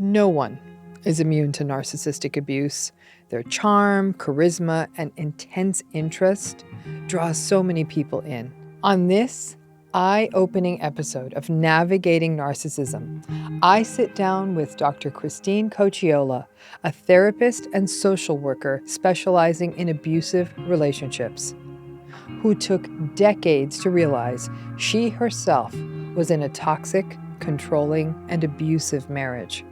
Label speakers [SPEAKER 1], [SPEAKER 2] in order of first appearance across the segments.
[SPEAKER 1] No one is immune to narcissistic abuse. Their charm, charisma, and intense interest draws so many people in. On this eye-opening episode of Navigating Narcissism, I sit down with Dr. Christine Cocchiola, a therapist and social worker specializing in abusive relationships, who took decades to realize she herself was in a toxic, controlling, and abusive marriage.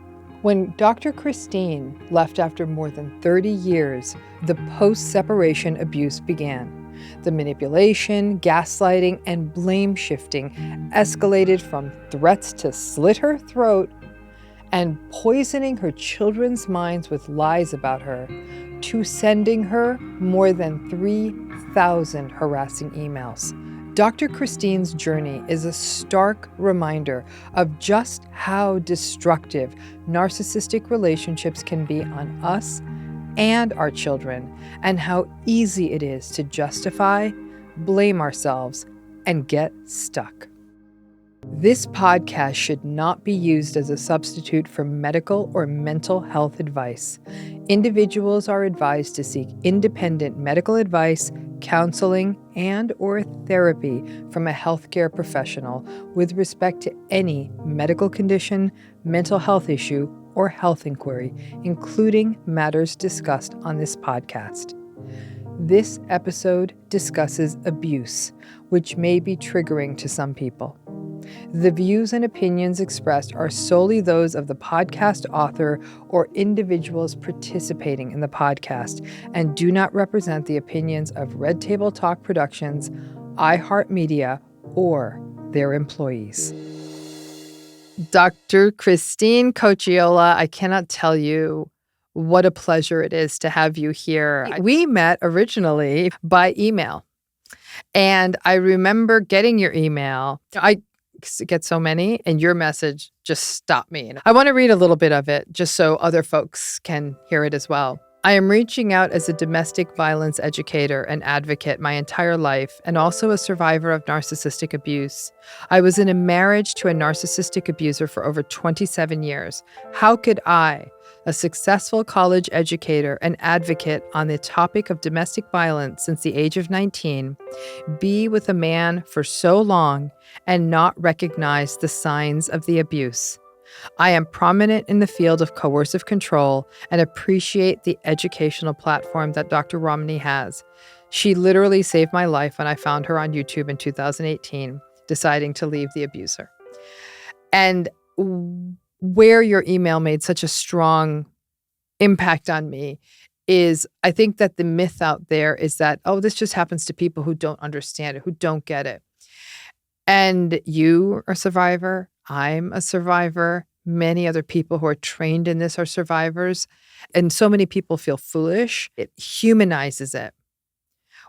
[SPEAKER 1] When Dr. Christine left after more than 30 years, the post-separation abuse began. The manipulation, gaslighting, and blame shifting escalated from threats to slit her throat and poisoning her children's minds with lies about her, to sending her more than 3,000 harassing emails. Dr. Christine's journey is a stark reminder of just how destructive narcissistic relationships can be on us and our children, and how easy it is to justify, blame ourselves, and get stuck. This podcast should not be used as a substitute for medical or mental health advice. Individuals are advised to seek independent medical advice, counseling, and/or therapy from a healthcare professional with respect to any medical condition, mental health issue, or health inquiry, including matters discussed on this podcast. This episode discusses abuse, which may be triggering to some people. The views and opinions expressed are solely those of the podcast author or individuals participating in the podcast and do not represent the opinions of Red Table Talk Productions, iHeartMedia, or their employees. Dr. Christine Cocchiola, I cannot tell you what a pleasure it is to have you here. We met originally by email, and I remember getting your email. I get so many, and your message just stopped me. I want to read a little bit of it just so other folks can hear it as well. I am reaching out as a domestic violence educator and advocate my entire life, and also a survivor of narcissistic abuse. I was in a marriage to a narcissistic abuser for over 27 years. How could I, a successful college educator and advocate on the topic of domestic violence since the age of 19, be with a man for so long and not recognize the signs of the abuse? I am prominent in the field of coercive control and appreciate the educational platform that Dr. Ramani has. She literally saved my life when I found her on YouTube in 2018, deciding to leave the abuser. And where your email made such a strong impact on me is, I think that the myth out there is that, oh, this just happens to people who don't understand it, who don't get it. And you are a survivor. I'm a survivor. Many other people who are trained in this are survivors. And so many people feel foolish. It humanizes it.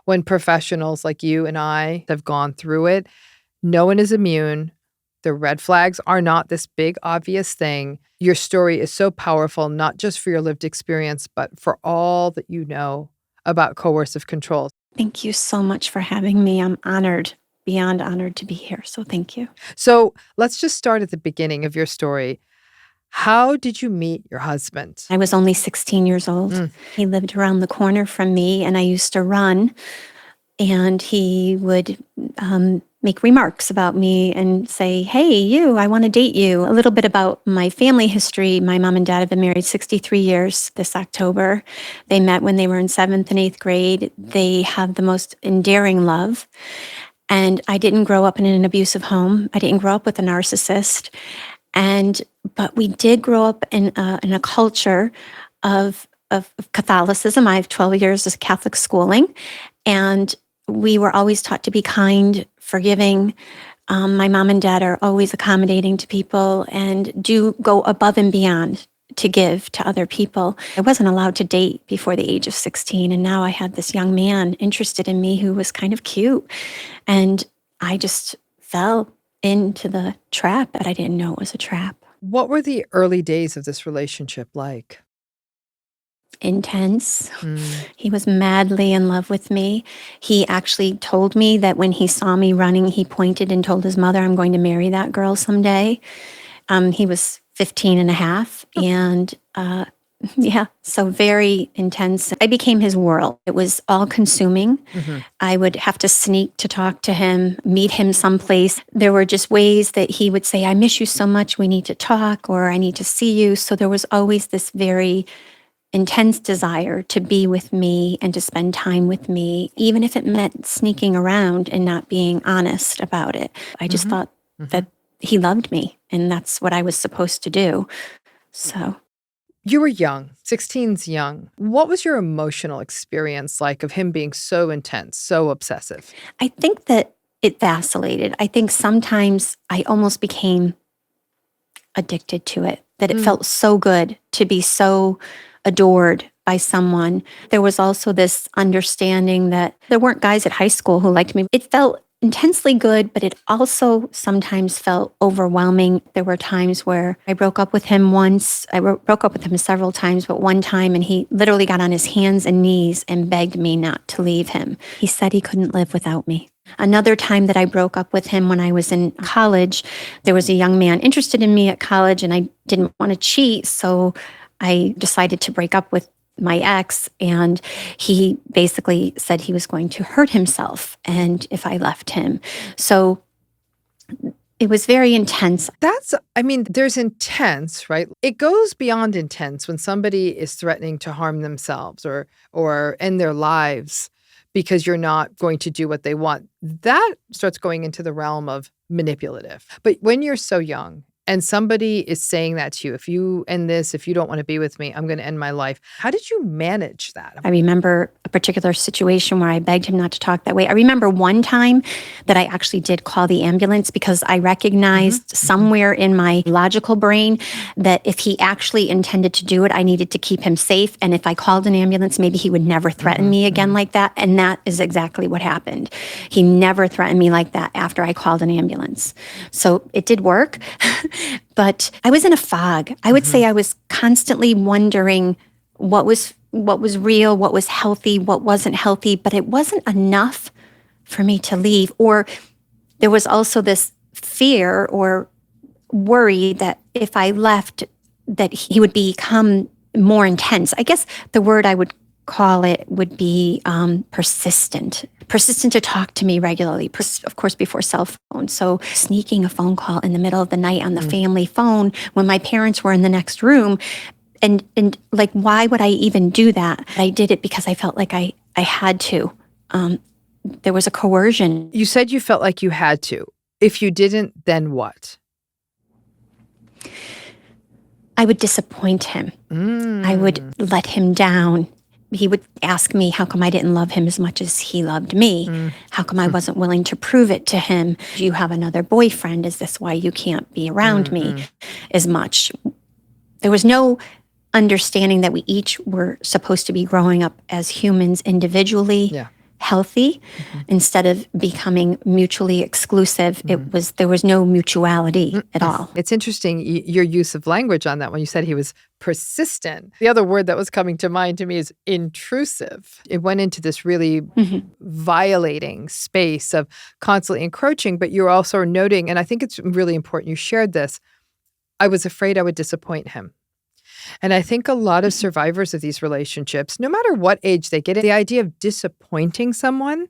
[SPEAKER 1] When professionals like you and I have gone through it, no one is immune. The red flags are not this big, obvious thing. Your story is so powerful, not just for your lived experience, but for all that you know about coercive control.
[SPEAKER 2] Thank you so much for having me. I'm honored, beyond honored to be here. So thank you.
[SPEAKER 1] So let's just start at the beginning of your story. How did you meet your husband?
[SPEAKER 2] I was only 16 years old. He lived around the corner from me, and I used to run, and he would make remarks about me and say, hey, you, I want to date you. A little bit about my family history. My mom and dad have been married 63 years this October. They met when they were in 7th and 8th grade. They have the most endearing love. And I didn't grow up in an abusive home. I didn't grow up with a narcissist. But we did grow up in a culture of Catholicism. I have 12 years of Catholic schooling, and we were always taught to be kind, forgiving. My mom and dad are always accommodating to people and do go above and beyond to give to other people. I wasn't allowed to date before the age of 16, and now I had this young man interested in me who was kind of cute, and I just fell into the trap that I didn't know it was a trap.
[SPEAKER 1] What were the early days of this relationship like?
[SPEAKER 2] Intense. He was madly in love with me. He actually told me that when he saw me running, he pointed and told his mother, I'm going to marry that girl someday. He was 15 and a half. And yeah, so very intense. I became his world. It was all consuming. I would have to sneak to talk to him, meet him someplace. There were just ways that he would say, I miss you so much, we need to talk, or I need to see you. So there was always this very intense desire to be with me and to spend time with me, even if it meant sneaking around and not being honest about it. I just thought that he loved me, and that's what I was supposed to do. So
[SPEAKER 1] you were young. 16's young. What was your emotional experience like of him being so intense, so obsessive?
[SPEAKER 2] I think that it vacillated. I think sometimes I almost became addicted to it, that it felt so good to be so adored by someone. There was also this understanding that there weren't guys at high school who liked me. It felt intensely good, but it also sometimes felt overwhelming. There were times where I broke up with him once. I broke up with him several times, but one time, and he literally got on his hands and knees and begged me not to leave him. He said he couldn't live without me. Another time that I broke up with him when I was in college, there was a young man interested in me at college, and I didn't want to cheat, so I decided to break up with my ex, and he basically said he was going to hurt himself and if I left him. So it was very intense.
[SPEAKER 1] There's intense, right? It goes beyond intense when somebody is threatening to harm themselves or end their lives because you're not going to do what they want. That starts going into the realm of manipulative. But when you're so young, and somebody is saying that to you, if you end this, if you don't want to be with me, I'm going to end my life. How did you manage that?
[SPEAKER 2] I remember a particular situation where I begged him not to talk that way. I remember one time that I actually did call the ambulance because I recognized somewhere in my logical brain that if he actually intended to do it, I needed to keep him safe. And if I called an ambulance, maybe he would never threaten me again like that. And that is exactly what happened. He never threatened me like that after I called an ambulance. So it did work. But I was in a fog. I would say I was constantly wondering what was real, what was healthy, what wasn't healthy, but it wasn't enough for me to leave. Or there was also this fear or worry that if I left, that he would become more intense. I guess the word I would call it would be persistent to talk to me regularly, of course, before cell phones. So sneaking a phone call in the middle of the night on the family phone when my parents were in the next room. And like, why would I even do that? I did it because I felt like I had to. There was a coercion.
[SPEAKER 1] You said you felt like you had to. If you didn't, then what?
[SPEAKER 2] I would disappoint him. I would let him down. He would ask me, how come I didn't love him as much as he loved me? How come I wasn't willing to prove it to him? Do you have another boyfriend? Is this why you can't be around me as much? There was no understanding that we each were supposed to be growing up as humans individually, healthy, instead of becoming mutually exclusive. There was no mutuality at all.
[SPEAKER 1] It's interesting, your use of language on that when you said he was persistent. The other word that was coming to mind to me is intrusive. It went into this really violating space of constantly encroaching, but you're also noting, and I think it's really important you shared this, I was afraid I would disappoint him. And I think a lot of survivors of these relationships, no matter what age they get in, the idea of disappointing someone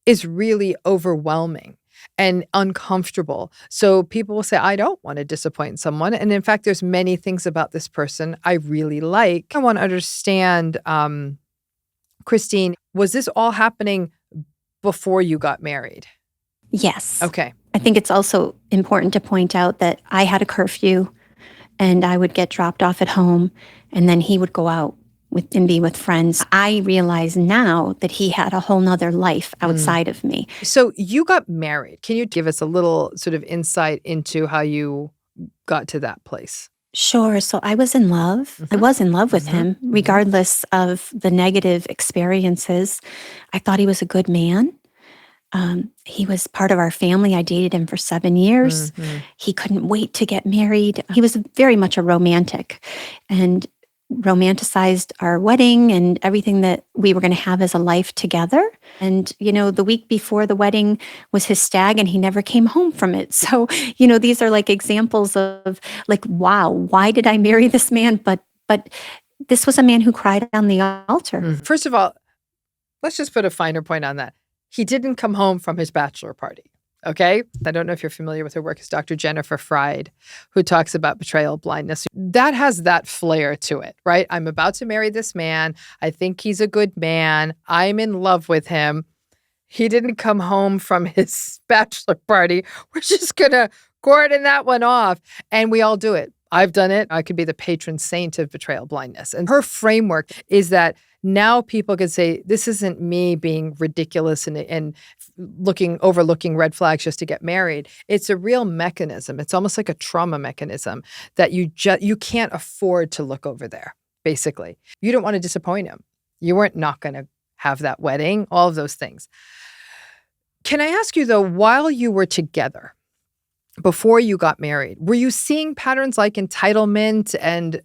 [SPEAKER 1] is really overwhelming and uncomfortable. So people will say, I don't want to disappoint someone. And in fact, there's many things about this person I really like. I want to understand, Christine, was this all happening before you got married?
[SPEAKER 2] Yes.
[SPEAKER 1] Okay.
[SPEAKER 2] I think it's also important to point out that I had a curfew and I would get dropped off at home, and then he would go out and be with friends. I realize now that he had a whole nother life outside of me.
[SPEAKER 1] So you got married. Can you give us a little sort of insight into how you got to that place?
[SPEAKER 2] Sure. So I was in love. I was in love with him, regardless of the negative experiences. I thought he was a good man. He was part of our family. I dated him for 7 years. He couldn't wait to get married. He was very much a romantic. And romanticized our wedding and everything that we were going to have as a life together. And, the week before the wedding was his stag and he never came home from it. So, these are like examples of like, wow, why did I marry this man? But this was a man who cried on the altar.
[SPEAKER 1] First of all, let's just put a finer point on that. He didn't come home from his bachelor party. Okay? I don't know if you're familiar with her work. It's Dr. Jennifer Fried, who talks about betrayal blindness. That has that flair to it, right? I'm about to marry this man. I think he's a good man. I'm in love with him. He didn't come home from his bachelor party. We're just going to cordon that one off. And we all do it. I've done it. I could be the patron saint of betrayal blindness. And her framework is that now people can say, this isn't me being ridiculous and overlooking red flags just to get married. It's a real mechanism. It's almost like a trauma mechanism that you can't afford to look over there, basically. You don't want to disappoint him. You weren't not going to have that wedding, all of those things. Can I ask you, though, while you were together, before you got married, were you seeing patterns like entitlement and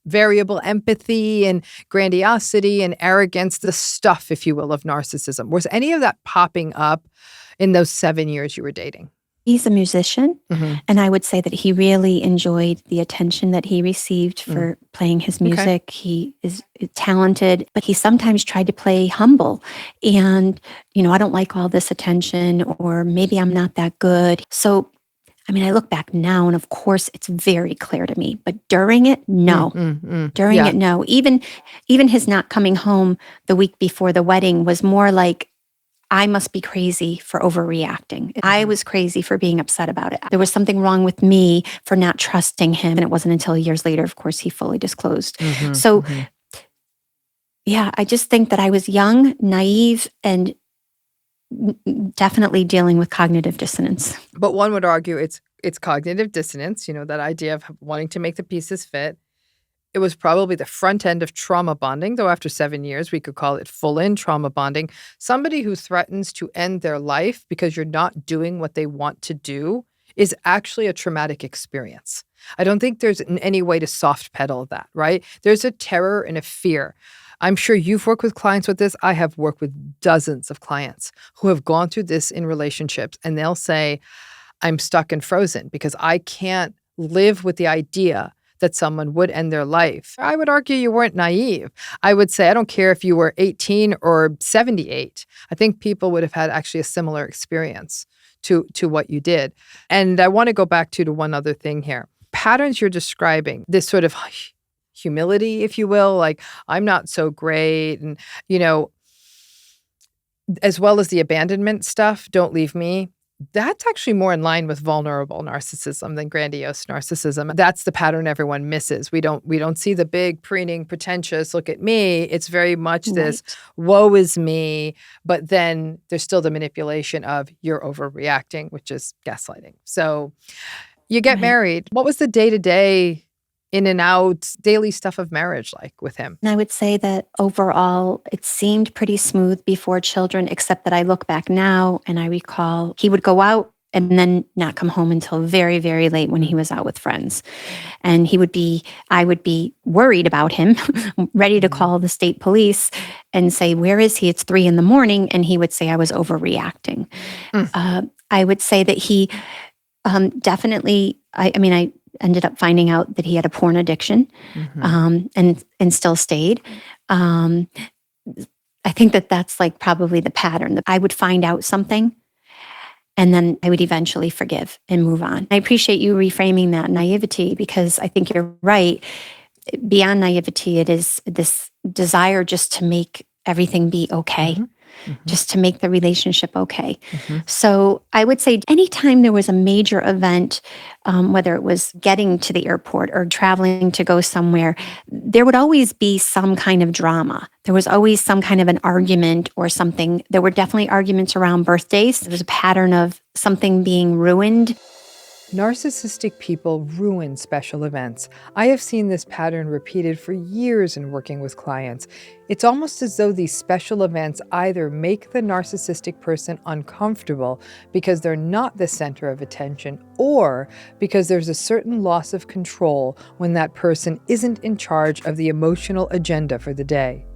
[SPEAKER 1] variable empathy and grandiosity and arrogance, the stuff, if you will, of narcissism? Was any of that popping up in those 7 years you were dating?
[SPEAKER 2] He's a musician, and I would say that he really enjoyed the attention that he received for playing his music. Okay. He is talented, but he sometimes tried to play humble. And, I don't like all this attention, or maybe I'm not that good. So, I look back now, and of course, it's very clear to me. But during it, no. During it, no. Even his not coming home the week before the wedding was more like, I must be crazy for overreacting. I was crazy for being upset about it. There was something wrong with me for not trusting him. And it wasn't until years later, of course, he fully disclosed. Yeah, I just think that I was young, naive, and definitely dealing with cognitive dissonance.
[SPEAKER 1] But one would argue it's cognitive dissonance, that idea of wanting to make the pieces fit. It was probably the front end of trauma bonding, though after 7 years, we could call it full-in trauma bonding. Somebody who threatens to end their life because you're not doing what they want to do is actually a traumatic experience. I don't think there's any way to soft pedal that, right? There's a terror and a fear. I'm sure you've worked with clients with this. I have worked with dozens of clients who have gone through this in relationships, and they'll say, I'm stuck and frozen because I can't live with the idea that someone would end their life. I would argue you weren't naive. I would say, I don't care if you were 18 or 78. I think people would have had actually a similar experience to what you did. And I want to go back to one other thing here. Patterns you're describing, this sort of humility, if you will, like, I'm not so great. And, as well as the abandonment stuff, don't leave me. That's actually more in line with vulnerable narcissism than grandiose narcissism. That's the pattern everyone misses. We don't see the big, preening, pretentious, look at me. It's very much this, woe is me. But then there's still the manipulation of you're overreacting, which is gaslighting. So you get married. What was the day-to-day, in and out, daily stuff of marriage like with him?
[SPEAKER 2] And I would say that overall, it seemed pretty smooth before children, except that I look back now and I recall he would go out and then not come home until very, very late when he was out with friends. And I would be worried about him, ready to call the state police and say, where is he? It's 3 a.m. And he would say I was overreacting. I would say that he definitely, I ended up finding out that he had a porn addiction, and still stayed. I think that's like probably the pattern, that I would find out something and then I would eventually forgive and move on. I appreciate you reframing that naivety, because I think you're right. Beyond naivety, it is this desire just to make everything be okay. Just to make the relationship okay. So I would say anytime there was a major event, whether it was getting to the airport or traveling to go somewhere, there would always be some kind of drama. There was always some kind of an argument or something. There were definitely arguments around birthdays. There was a pattern of something being ruined.
[SPEAKER 1] Narcissistic people ruin special events. I have seen this pattern repeated for years in working with clients. It's almost as though these special events either make the narcissistic person uncomfortable because they're not the center of attention, or because there's a certain loss of control when that person isn't in charge of the emotional agenda for the day.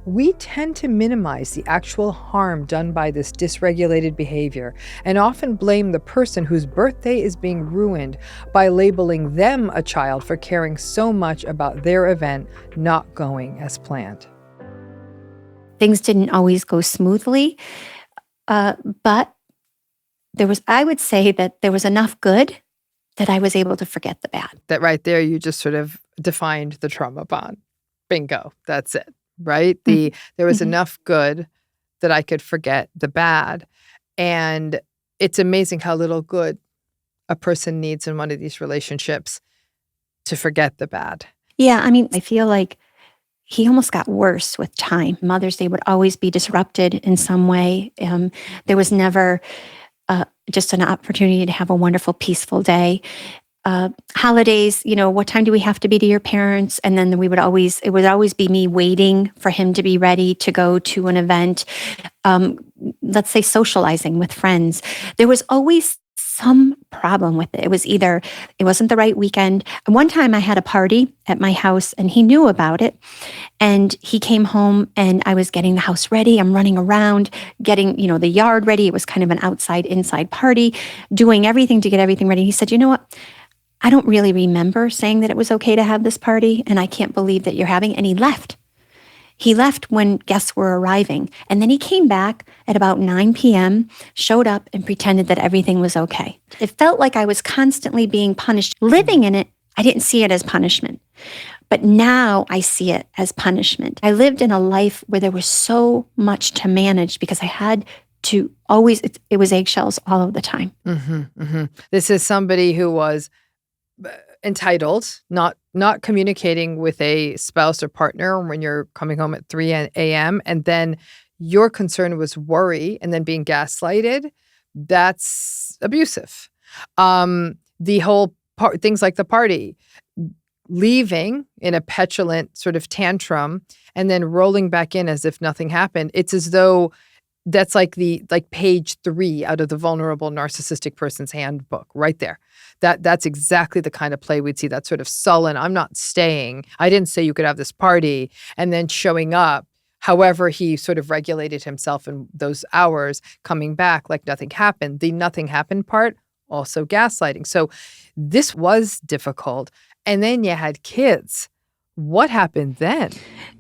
[SPEAKER 1] We tend to minimize the actual harm done by this dysregulated behavior and often blame the person whose birthday is being ruined by labeling them a child for caring so much about their event not going as planned.
[SPEAKER 2] Things didn't always go smoothly, but I would say that there was enough good that I was able to forget the bad.
[SPEAKER 1] That right there, you just sort of defined the trauma bond. Bingo, that's it. Right? There was enough good that I could forget the bad. And it's amazing how little good a person needs in one of these relationships to forget the bad.
[SPEAKER 2] Yeah, I mean, I feel like he almost got worse with time. Mother's Day would always be disrupted in some way. There was never just an opportunity to have a wonderful, peaceful day. Holidays, what time do we have to be to your parents? And then it would always be me waiting for him to be ready to go to an event. Let's say socializing with friends. There was always some problem with it. It was either it wasn't the right weekend. And one time I had a party at my house and he knew about it. And he came home and I was getting the house ready. I'm running around, getting, the yard ready. It was kind of an inside party, doing everything to get everything ready. He said, "You know what? I don't really remember saying that it was okay to have this party, and I can't believe that you're having." And he left. He left when guests were arriving. And then he came back at about 9 p.m., showed up and pretended that everything was okay. It felt like I was constantly being punished. Living in it, I didn't see it as punishment. But now I see it as punishment. I lived in a life where there was so much to manage because I had to always, it was eggshells all of the time.
[SPEAKER 1] This is somebody who was entitled, not communicating with a spouse or partner when you're coming home at 3 a.m. And then your concern was worry and then being gaslighted. That's abusive. The whole things like the party, leaving in a petulant sort of tantrum and then rolling back in as if nothing happened. It's as though that's like page 3 out of the vulnerable narcissistic person's handbook right there. That's exactly the kind of play we'd see, that sort of sullen, I'm not staying. I didn't say you could have this party. And then showing up, however he sort of regulated himself in those hours, coming back like nothing happened. The nothing happened part, also gaslighting. So this was difficult. And then you had kids. What happened then?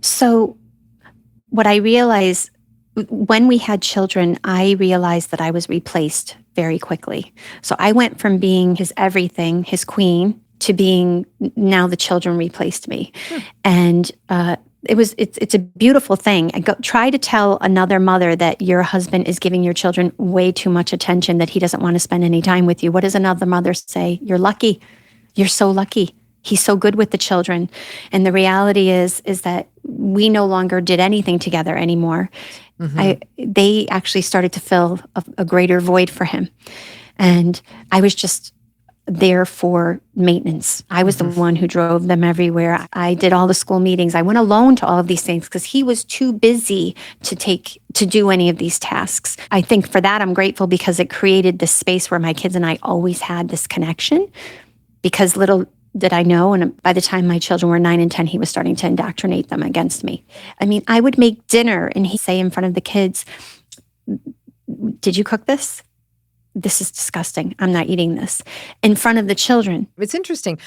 [SPEAKER 2] So what I realized when we had children, I realized that I was replaced very quickly. So I went from being his everything, his queen, to being now the children replaced me. And it's a beautiful thing. Try to tell another mother that your husband is giving your children way too much attention, that he doesn't want to spend any time with you. What does another mother say? You're lucky. You're so lucky. He's so good with the children. And the reality is that we no longer did anything together anymore. They actually started to fill a greater void for him. And I was just there for maintenance. I was the one who drove them everywhere. I did all the school meetings. I went alone to all of these things because he was too busy to do any of these tasks. I think for that, I'm grateful because it created this space where my kids and I always had this connection, because little did I know, and by the time my children were 9 and 10, he was starting to indoctrinate them against me. I mean, I would make dinner and he'd say in front of the kids, "Did you cook this? This is disgusting. I'm not eating this." In front of the children.
[SPEAKER 1] It's interesting.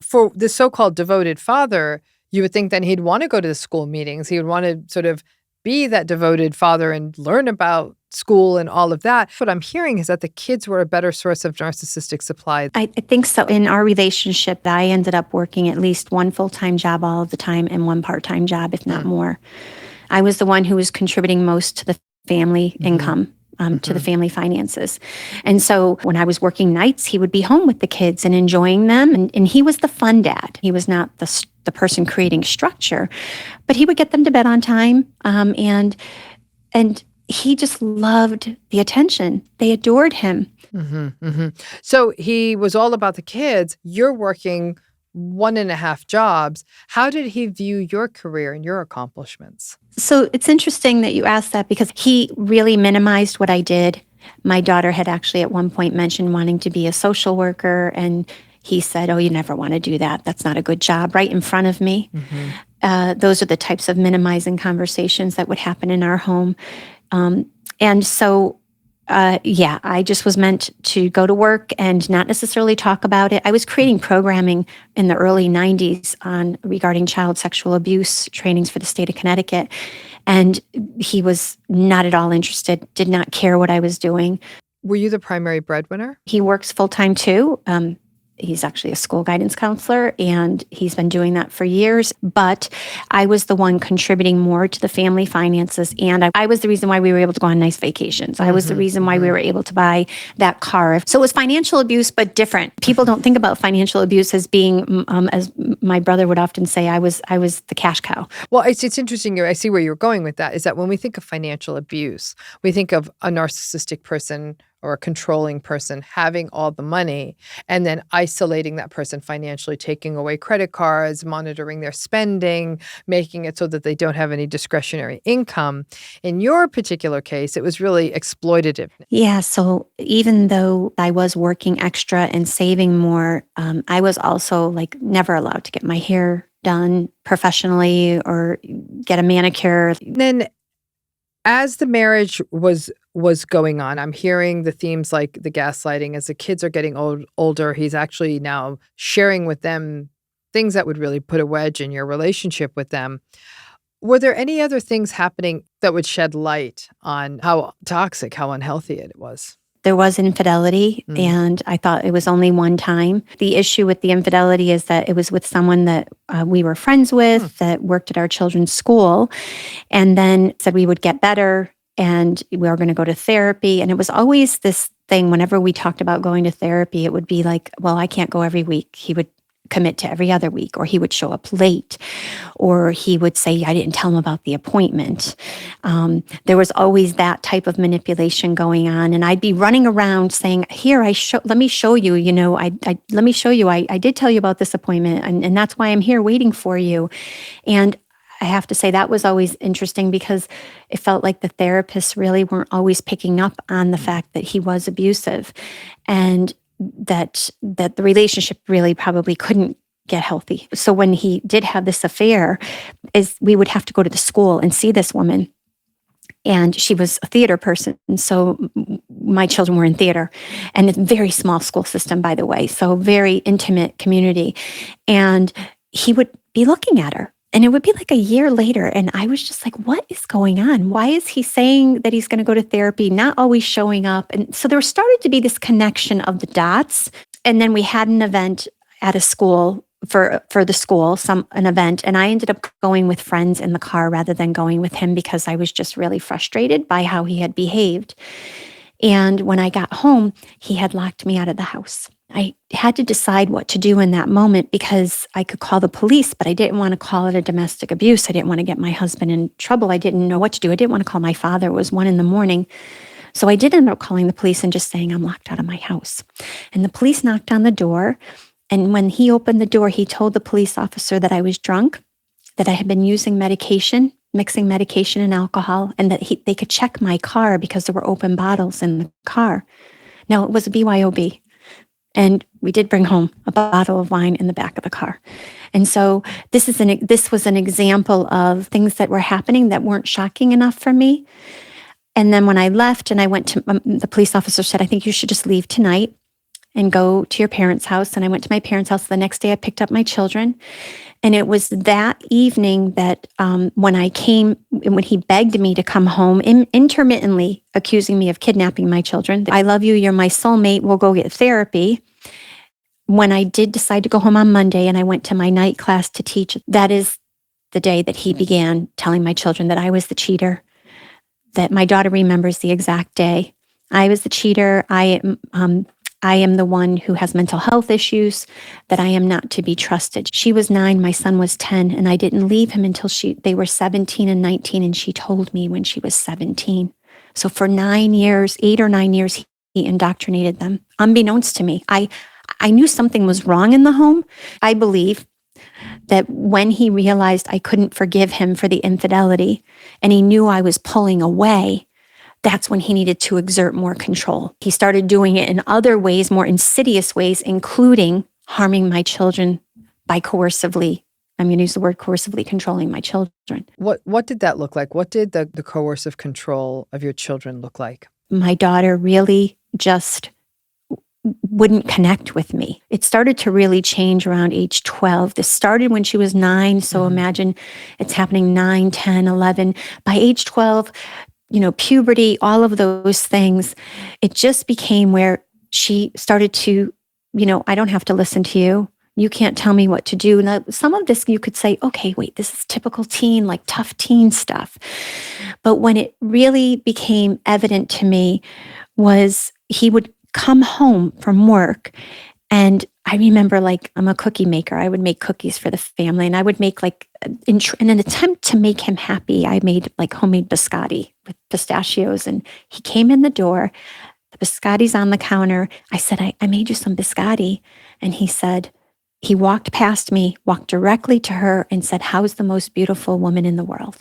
[SPEAKER 1] For the so-called devoted father, you would think then he'd want to go to the school meetings. He would want to sort of be that devoted father and learn about school and all of that. What I'm hearing is that the kids were a better source of narcissistic supply.
[SPEAKER 2] I think so. In our relationship, I ended up working at least one full-time job all of the time and one part-time job, if not more. I was the one who was contributing most to the family income, to the family finances. And so when I was working nights, he would be home with the kids and enjoying them. And he was the fun dad. He was not the person creating structure, but he would get them to bed on time. And he just loved the attention. They adored him.
[SPEAKER 1] So he was all about the kids. You're working 1.5 jobs. How did he view your career and your accomplishments?
[SPEAKER 2] So it's interesting that you asked that because he really minimized what I did. My daughter had actually at one point mentioned wanting to be a social worker, and he said, "Oh, you never want to do that. That's not a good job," right in front of me. Those are the types of minimizing conversations that would happen in our home. And so, I just was meant to go to work and not necessarily talk about it. I was creating programming in the early 90s regarding child sexual abuse trainings for the state of Connecticut. And he was not at all interested, did not care what I was doing.
[SPEAKER 1] Were you the primary breadwinner?
[SPEAKER 2] He works full-time too. He's actually a school guidance counselor, and he's been doing that for years. But I was the one contributing more to the family finances, and I was the reason why we were able to go on nice vacations. I was the reason why we were able to buy that car. So it was financial abuse, but different. People don't think about financial abuse as being, as my brother would often say, I was the cash cow.
[SPEAKER 1] Well, it's interesting. I see where you're going with that, is that when we think of financial abuse, we think of a narcissistic person or a controlling person having all the money and then isolating that person financially, taking away credit cards, monitoring their spending, making it so that they don't have any discretionary income. In your particular case, it was really exploitative.
[SPEAKER 2] Yeah, so even though I was working extra and saving more, I was also like never allowed to get my hair done professionally or get a manicure.
[SPEAKER 1] Then as the marriage was going on, I'm hearing the themes like the gaslighting. As the kids are getting older, he's actually now sharing with them things that would really put a wedge in your relationship with them. Were there any other things happening that would shed light on how toxic, how unhealthy it was?
[SPEAKER 2] There was infidelity, and I thought it was only one time. The issue with the infidelity is that it was with someone that we were friends with, that worked at our children's school, and then said we would get better and we were going to go to therapy. And it was always this thing, whenever we talked about going to therapy, it would be like, well, I can't go every week. He would commit to every other week, or he would show up late, or he would say, I didn't tell him about the appointment. There was always that type of manipulation going on. And I'd be running around saying, here, let me show you, let me show you, I did tell you about this appointment, and that's why I'm here waiting for you. And I have to say that was always interesting because it felt like the therapists really weren't always picking up on the fact that he was abusive, and that the relationship really probably couldn't get healthy. So when he did have this affair, we would have to go to the school and see this woman. And she was a theater person. So my children were in theater, and it's a very small school system, by the way. So very intimate community. And he would be looking at her. And it would be like a year later. And I was just like, what is going on? Why is he saying that he's going to go to therapy, not always showing up? And so there started to be this connection of the dots. And then we had an event at a school for the school, an event. And I ended up going with friends in the car rather than going with him because I was just really frustrated by how he had behaved. And when I got home, he had locked me out of the house. I had to decide what to do in that moment because I could call the police, but I didn't want to call it a domestic abuse. I didn't want to get my husband in trouble. I didn't know what to do. I didn't want to call my father. It was 1 a.m. So I did end up calling the police and just saying, I'm locked out of my house. And the police knocked on the door. And when he opened the door, he told the police officer that I was drunk, that I had been using medication, mixing medication and alcohol, and that they could check my car because there were open bottles in the car. Now, it was a BYOB. And we did bring home a bottle of wine in the back of the car. And so this was an example of things that were happening that weren't shocking enough for me. And then when I left and I went to, the police officer said, I think you should just leave tonight and go to your parents' house. And I went to my parents' house. The next day I picked up my children. And it was that evening that when he begged me to come home, intermittently accusing me of kidnapping my children. I love you, you're my soulmate, we'll go get therapy. When I did decide to go home on Monday and I went to my night class to teach, that is the day that he began telling my children that I was the cheater, that my daughter remembers the exact day. I was the cheater. I am the one who has mental health issues, that I am not to be trusted. She was 9, my son was 10, and I didn't leave him until they were 17 and 19, and she told me when she was 17. So for 9 years, 8 or 9 years, he indoctrinated them, unbeknownst to me. I knew something was wrong in the home. I believe that when he realized I couldn't forgive him for the infidelity and he knew I was pulling away, that's when he needed to exert more control. He started doing it in other ways, more insidious ways, including harming my children by coercively, I'm going to use the word coercively, controlling my children.
[SPEAKER 1] What did that look like? What did the coercive control of your children look like?
[SPEAKER 2] My daughter really just wouldn't connect with me. It started to really change around age 12. This started when she was 9. So imagine it's happening 9, 10, 11. By age 12, puberty, all of those things, it just became where she started to, I don't have to listen to you. You can't tell me what to do. Now, some of this you could say, okay, wait, this is typical teen, like tough teen stuff. But when it really became evident to me was he would come home from work. And I remember, I'm a cookie maker. I would make cookies for the family, and I would make in an attempt to make him happy, I made homemade biscotti with pistachios. And he came in the door, the biscotti's on the counter. I said, I made you some biscotti. And he walked past me, walked directly to her and said, how's the most beautiful woman in the world?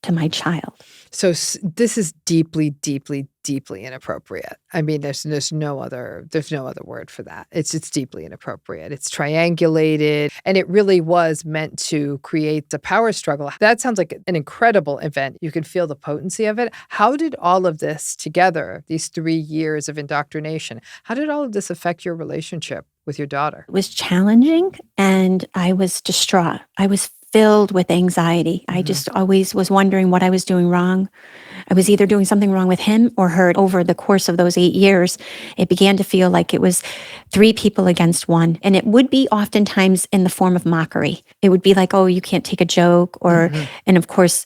[SPEAKER 2] To my child.
[SPEAKER 1] So this is deeply, deeply, deeply inappropriate. I mean, there's no other word for that. It's deeply inappropriate. It's triangulated, and it really was meant to create a power struggle. That sounds like an incredible event. You can feel the potency of it. How did all of this together, these 3 years of indoctrination, how did all of this affect your relationship with your daughter?
[SPEAKER 2] It was challenging, and I was distraught. I was filled with anxiety. I just always was wondering what I was doing wrong. I was either doing something wrong with him or her. Over the course of those 8 years, it began to feel like it was 3 people against one. And it would be oftentimes in the form of mockery. It would be like, oh, you can't take a joke, or, and of course,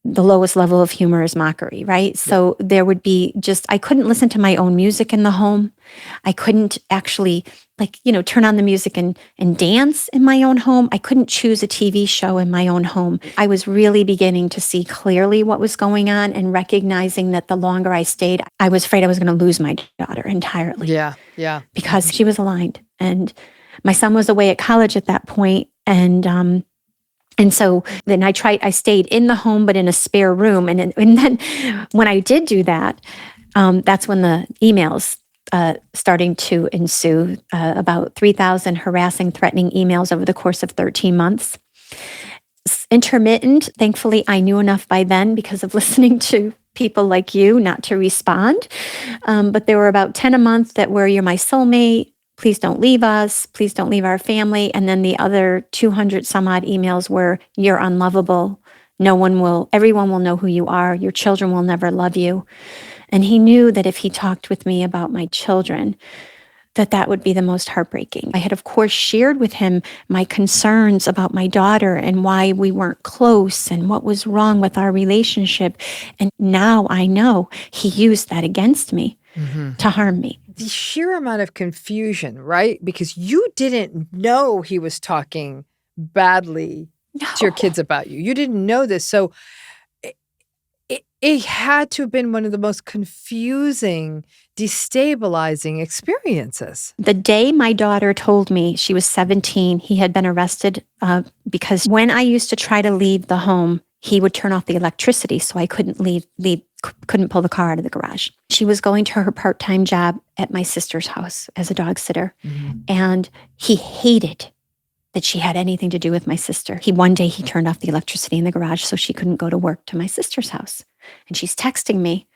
[SPEAKER 2] the lowest level of humor is mockery, right? So there would be I couldn't listen to my own music in the home. I couldn't actually turn on the music and dance in my own home. I couldn't choose a TV show in my own home. I was really beginning to see clearly what was going on and recognizing that the longer I stayed, I was afraid I was going to lose my daughter entirely.
[SPEAKER 1] Yeah.
[SPEAKER 2] Because she was aligned. And my son was away at college at that point. And so then I stayed in the home, but in a spare room. And then when I did do that, that's when the emails starting to ensue, about 3,000 harassing, threatening emails over the course of 13 months. Intermittent. Thankfully, I knew enough by then because of listening to people like you not to respond. But there were about 10 a month that were, you're my soulmate. Please don't leave us. Please don't leave our family. And then the other 200 some odd emails were, you're unlovable. Everyone will know who you are. Your children will never love you. And he knew that if he talked with me about my children, that would be the most heartbreaking. I had, of course, shared with him my concerns about my daughter and why we weren't close and what was wrong with our relationship. And now I know he used that against me to harm me.
[SPEAKER 1] The sheer amount of confusion, right? Because you didn't know he was talking badly to your kids about you. You didn't know this. So it had to have been one of the most confusing, destabilizing experiences.
[SPEAKER 2] The day my daughter told me she was 17, he had been arrested because when I used to try to leave the home, he would turn off the electricity so I couldn't couldn't pull the car out of the garage. She was going to her part-time job at my sister's house as a dog sitter. And he hated that she had anything to do with my sister. One day he turned off the electricity in the garage so she couldn't go to work to my sister's house. And she's texting me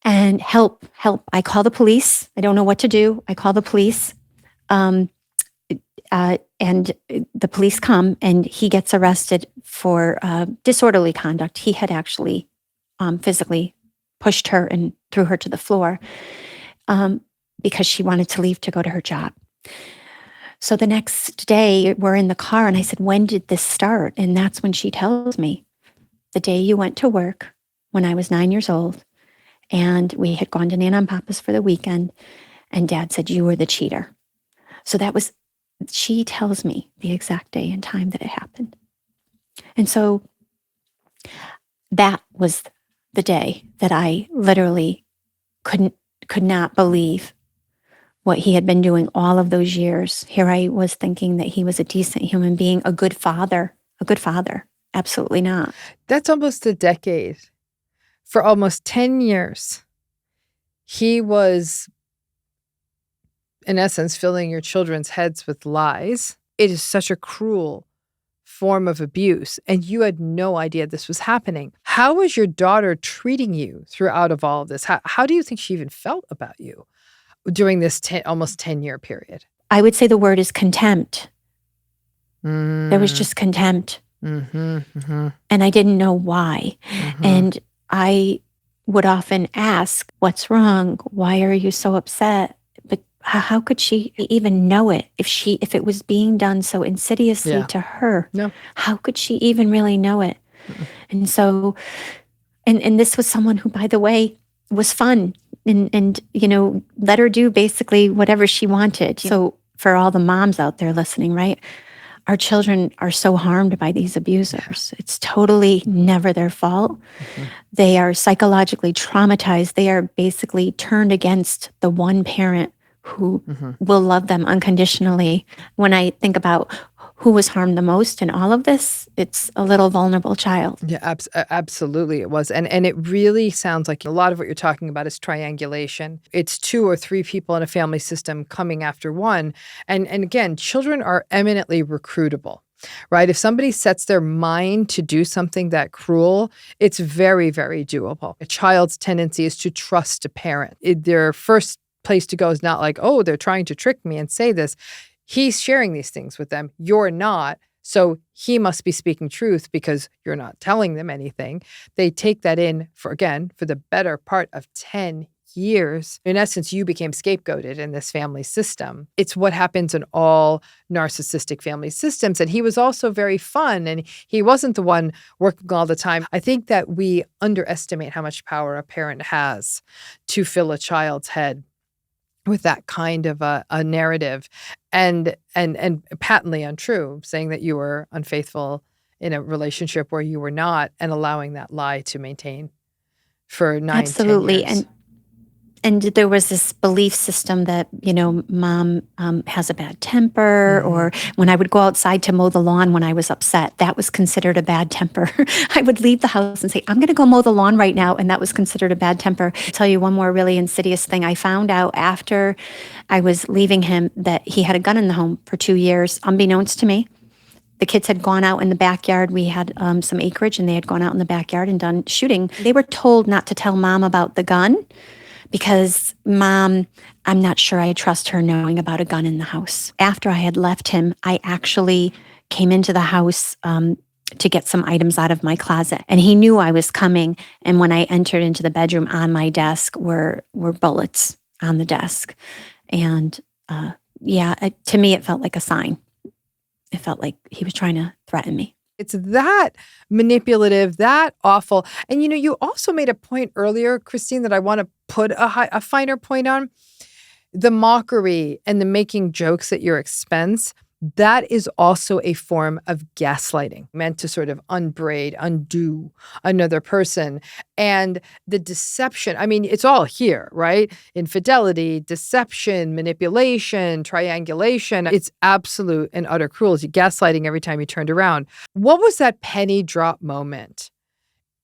[SPEAKER 2] and help. I call the police. I don't know what to do. I call the police. And the police come and he gets arrested for disorderly conduct. He had actually physically pushed her and threw her to the floor because she wanted to leave to go to her job. So the next day we're in the car and I said, when did this start? And that's when she tells me, the day you went to work when I was 9 years old and we had gone to Nana and Papa's for the weekend and Dad said you were the cheater. So she tells me the exact day and time that it happened. And so that was the day that I literally could not believe what he had been doing all of those years. Here I was thinking that he was a decent human being, a good father. Absolutely not.
[SPEAKER 1] That's almost a decade. For almost 10 years, he was, in essence, filling your children's heads with lies. It is such a cruel form of abuse, and you had no idea this was happening. How was your daughter treating you throughout of all of this? How do you think she even felt about you during this almost 10-year period?
[SPEAKER 2] I would say the word is contempt. There was just contempt.
[SPEAKER 1] Mm-hmm, mm-hmm.
[SPEAKER 2] And I didn't know why.
[SPEAKER 1] Mm-hmm.
[SPEAKER 2] And I would often ask, what's wrong? Why are you so upset? But how could she even know it if it was being done so insidiously to her?
[SPEAKER 1] No.
[SPEAKER 2] How could she even really know it? And so, and this was someone who, by the way, was fun and let her do basically whatever she wanted. So for all the moms out there listening, right? Our children are so harmed by these abusers. It's totally never their fault. Mm-hmm. They are psychologically traumatized. They are basically turned against the one parent who will love them unconditionally. When I think about who was harmed the most in all of this, it's a little vulnerable child.
[SPEAKER 1] Yeah, absolutely it was. And it really sounds like a lot of what you're talking about is triangulation. It's 2 or 3 people in a family system coming after one. And again, children are eminently recruitable, right? If somebody sets their mind to do something that cruel, it's very, very doable. A child's tendency is to trust a parent. Their first place to go is not like, oh, they're trying to trick me and say this. He's sharing these things with them. You're not. So he must be speaking truth because you're not telling them anything. They take that in for the better part of 10 years. In essence, you became scapegoated in this family system. It's what happens in all narcissistic family systems. And he was also very fun, and he wasn't the one working all the time. I think that we underestimate how much power a parent has to fill a child's head with that kind of a narrative and patently untrue, saying that you were unfaithful in a relationship where you were not, and allowing that lie to maintain for 9, 10 years.
[SPEAKER 2] And there was this belief system that, mom has a bad temper, or when I would go outside to mow the lawn when I was upset, that was considered a bad temper. I would leave the house and say, I'm going to go mow the lawn right now, and that was considered a bad temper. I'll tell you one more really insidious thing. I found out after I was leaving him that he had a gun in the home for 2 years, unbeknownst to me. The kids had gone out in the backyard. We had some acreage, and they had gone out in the backyard and done shooting. They were told not to tell mom about the gun, because mom, I'm not sure I trust her knowing about a gun in the house. After I had left him, I actually came into the house to get some items out of my closet. And he knew I was coming. And when I entered into the bedroom, on my desk were bullets on the desk. And to me, it felt like a sign. It felt like he was trying to threaten me.
[SPEAKER 1] It's that manipulative, that awful. And, you also made a point earlier, Christine, that I want to put a finer point on. The mockery and the making jokes at your expense, that is also a form of gaslighting, meant to sort of undo another person. And the deception, it's all here, right? Infidelity, deception, manipulation, triangulation. It's absolute and utter cruelty, gaslighting every time you turned around. What was that penny drop moment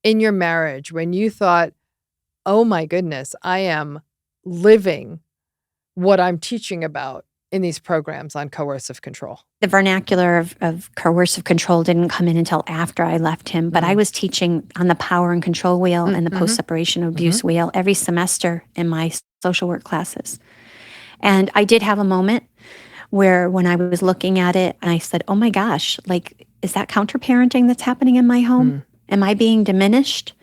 [SPEAKER 1] in your marriage when you thought, oh my goodness, I am living what I'm teaching about in these programs on coercive control?
[SPEAKER 2] The vernacular of coercive control didn't come in until after I left him, but I was teaching on the power and control wheel and the post-separation abuse wheel every semester in my social work classes. And I did have a moment where when I was looking at it, I said, oh my gosh, is that counter-parenting that's happening in my home? Am I being diminished?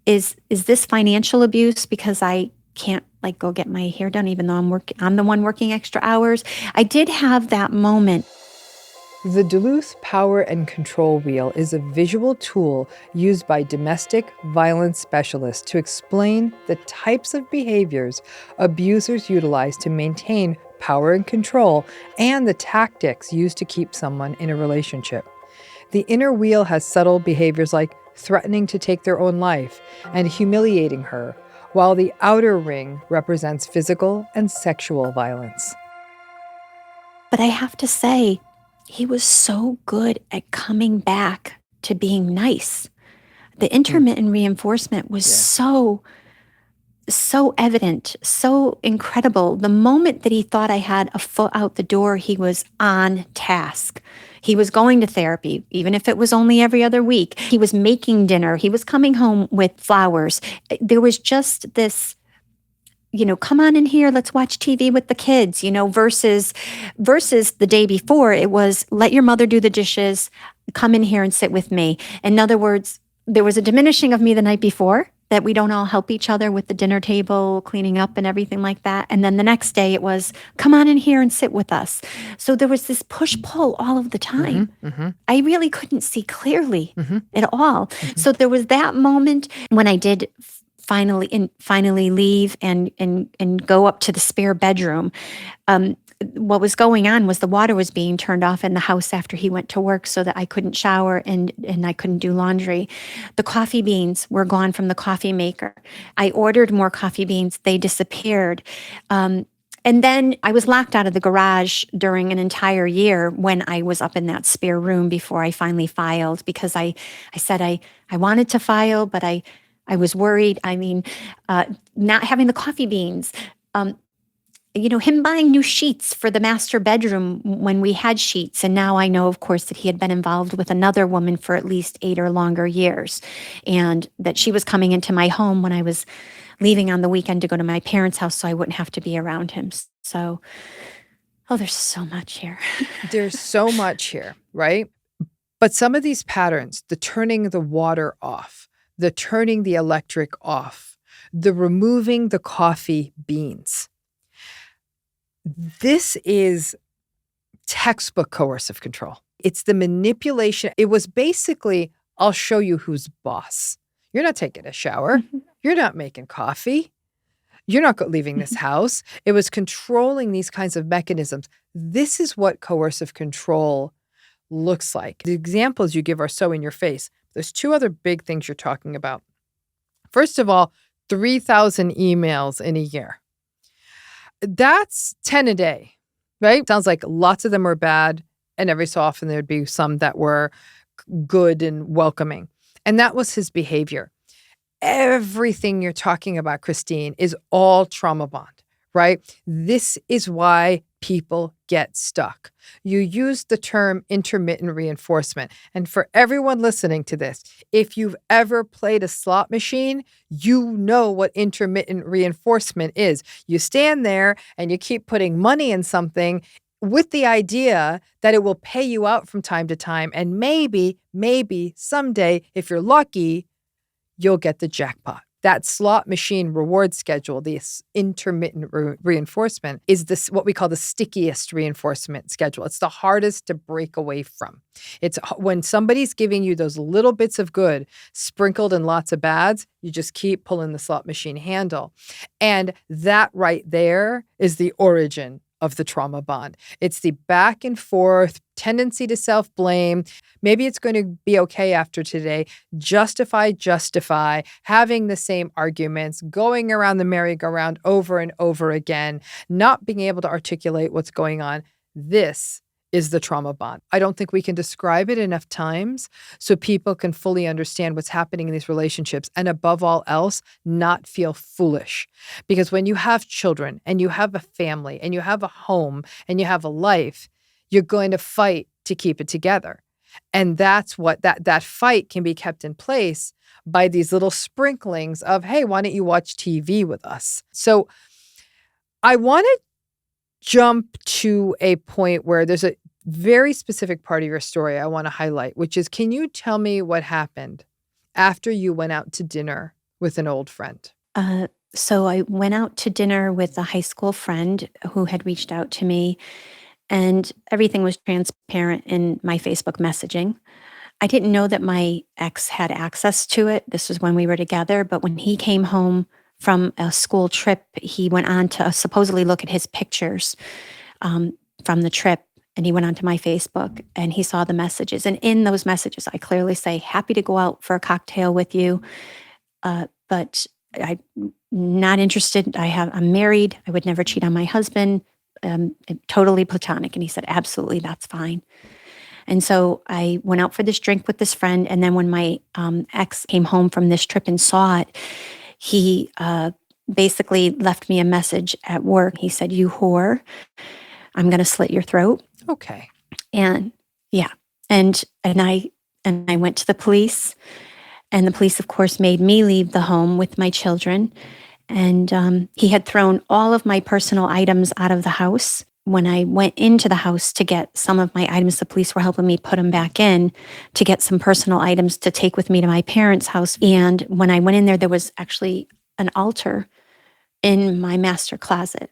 [SPEAKER 2] Is this financial abuse because I can't go get my hair done even though I'm the one working extra hours? I did have that moment.
[SPEAKER 1] The Duluth Power and Control Wheel is a visual tool used by domestic violence specialists to explain the types of behaviors abusers utilize to maintain power and control, and the tactics used to keep someone in a relationship. The inner wheel has subtle behaviors like threatening to take their own life and humiliating her, while the outer ring represents physical and sexual violence.
[SPEAKER 2] But I have to say, he was so good at coming back to being nice. The intermittent reinforcement was so evident, so incredible. The moment that he thought I had a foot out the door, he was on task. He was going to therapy, even if it was only every other week. He was making dinner. He was coming home with flowers. There was just this, come on in here, let's watch TV with the kids, versus the day before, it was, let your mother do the dishes, come in here and sit with me. In other words, there was a diminishing of me the night before, that we don't all help each other with the dinner table, cleaning up and everything like that. And then the next day it was, come on in here and sit with us. So there was this push-pull all of the time. I really couldn't see clearly at all. So there was that moment when I did finally leave and go up to the spare bedroom. What was going on was the water was being turned off in the house after he went to work so that I couldn't shower and I couldn't do laundry. The coffee beans were gone from the coffee maker. I ordered more coffee beans. They disappeared. And then I was locked out of the garage during an entire year when I was up in that spare room before I finally filed, because I said I wanted to file, but I was worried. I mean, not having the coffee beans, him buying new sheets for the master bedroom when we had sheets. And now I know, of course, that he had been involved with another woman for at least 8 or longer years, and that she was coming into my home when I was leaving on the weekend to go to my parents' house so I wouldn't have to be around him. So, there's so much here.
[SPEAKER 1] There's so much here, right? But some of these patterns, the turning the water off, the turning the electric off, the removing the coffee beans, this is textbook coercive control. It's the manipulation. It was basically, I'll show you who's boss. You're not taking a shower. You're not making coffee. You're not leaving this house. It was controlling these kinds of mechanisms. This is what coercive control looks like. The examples you give are so in your face. There's 2 other big things you're talking about. First of all, 3,000 emails in a year. That's 10 a day, right? Sounds like lots of them were bad, and every so often there'd be some that were good and welcoming. And that was his behavior. Everything you're talking about, Christine, is all trauma bond, right? This is why people get stuck. You used the term intermittent reinforcement. And for everyone listening to this, if you've ever played a slot machine, you know what intermittent reinforcement is. You stand there and you keep putting money in something with the idea that it will pay you out from time to time. And maybe someday, if you're lucky, you'll get the jackpot. That slot machine reward schedule, this intermittent reinforcement, is this what we call the stickiest reinforcement schedule. It's the hardest to break away from. It's when somebody's giving you those little bits of good sprinkled in lots of bads, you just keep pulling the slot machine handle. And that right there is the origin of the trauma bond. It's the back and forth tendency to self-blame. Maybe it's going to be okay after today. Justify, having the same arguments, going around the merry-go-round over and over again, not being able to articulate what's going on. This is the trauma bond. I don't think we can describe it enough times so people can fully understand what's happening in these relationships, and above all else, not feel foolish. Because when you have children and you have a family and you have a home and you have a life, you're going to fight to keep it together. And that's what that fight can be kept in place by these little sprinklings of, hey, why don't you watch TV with us? So I want to jump to a point where there's a very specific part of your story I want to highlight, which is, can you tell me what happened after you went out to dinner with an old friend?
[SPEAKER 2] So I went out to dinner with a high school friend who had reached out to me, and everything was transparent in my Facebook messaging. I didn't know that my ex had access to it. This was when we were together, but when he came home from a school trip, he went on to supposedly look at his pictures from the trip. and he went onto my Facebook and he saw the messages. And in those messages, I clearly say, happy to go out for a cocktail with you, but I'm not interested. I'm married. I would never cheat on my husband. Totally platonic. And he said, absolutely, that's fine. And so I went out for this drink with this friend. And then when my ex came home from this trip and saw it, he basically left me a message at work. He said, you whore, I'm going to slit your throat.
[SPEAKER 1] Okay.
[SPEAKER 2] And yeah. And I went to the police, and the police, of course, made me leave the home with my children. And he had thrown all of my personal items out of the house. When I went into the house to get some of my items, the police were helping me put them back in to get some personal items to take with me to my parents' house. And when I went in there was actually an altar in my master closet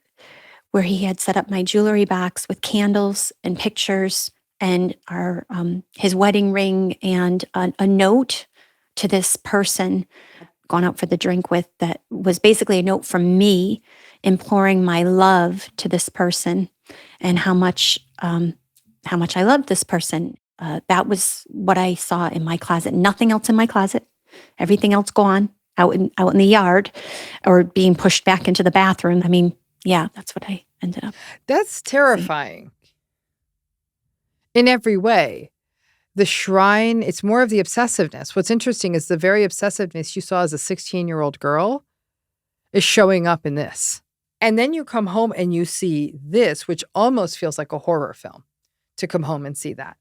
[SPEAKER 2] where he had set up my jewelry box with candles and pictures and his wedding ring and a note to this person gone out for the drink with that was basically a note from me imploring my love to this person and how much I loved this person. That was what I saw in my closet. Nothing else in my closet. Everything else gone out in the yard or being pushed back into the bathroom. I mean, yeah, that's what I ended up.
[SPEAKER 1] That's terrifying in every way. The shrine, it's more of the obsessiveness. What's interesting is the very obsessiveness you saw as a 16-year-old girl is showing up in this. And then you come home and you see this, which almost feels like a horror film to come home and see that.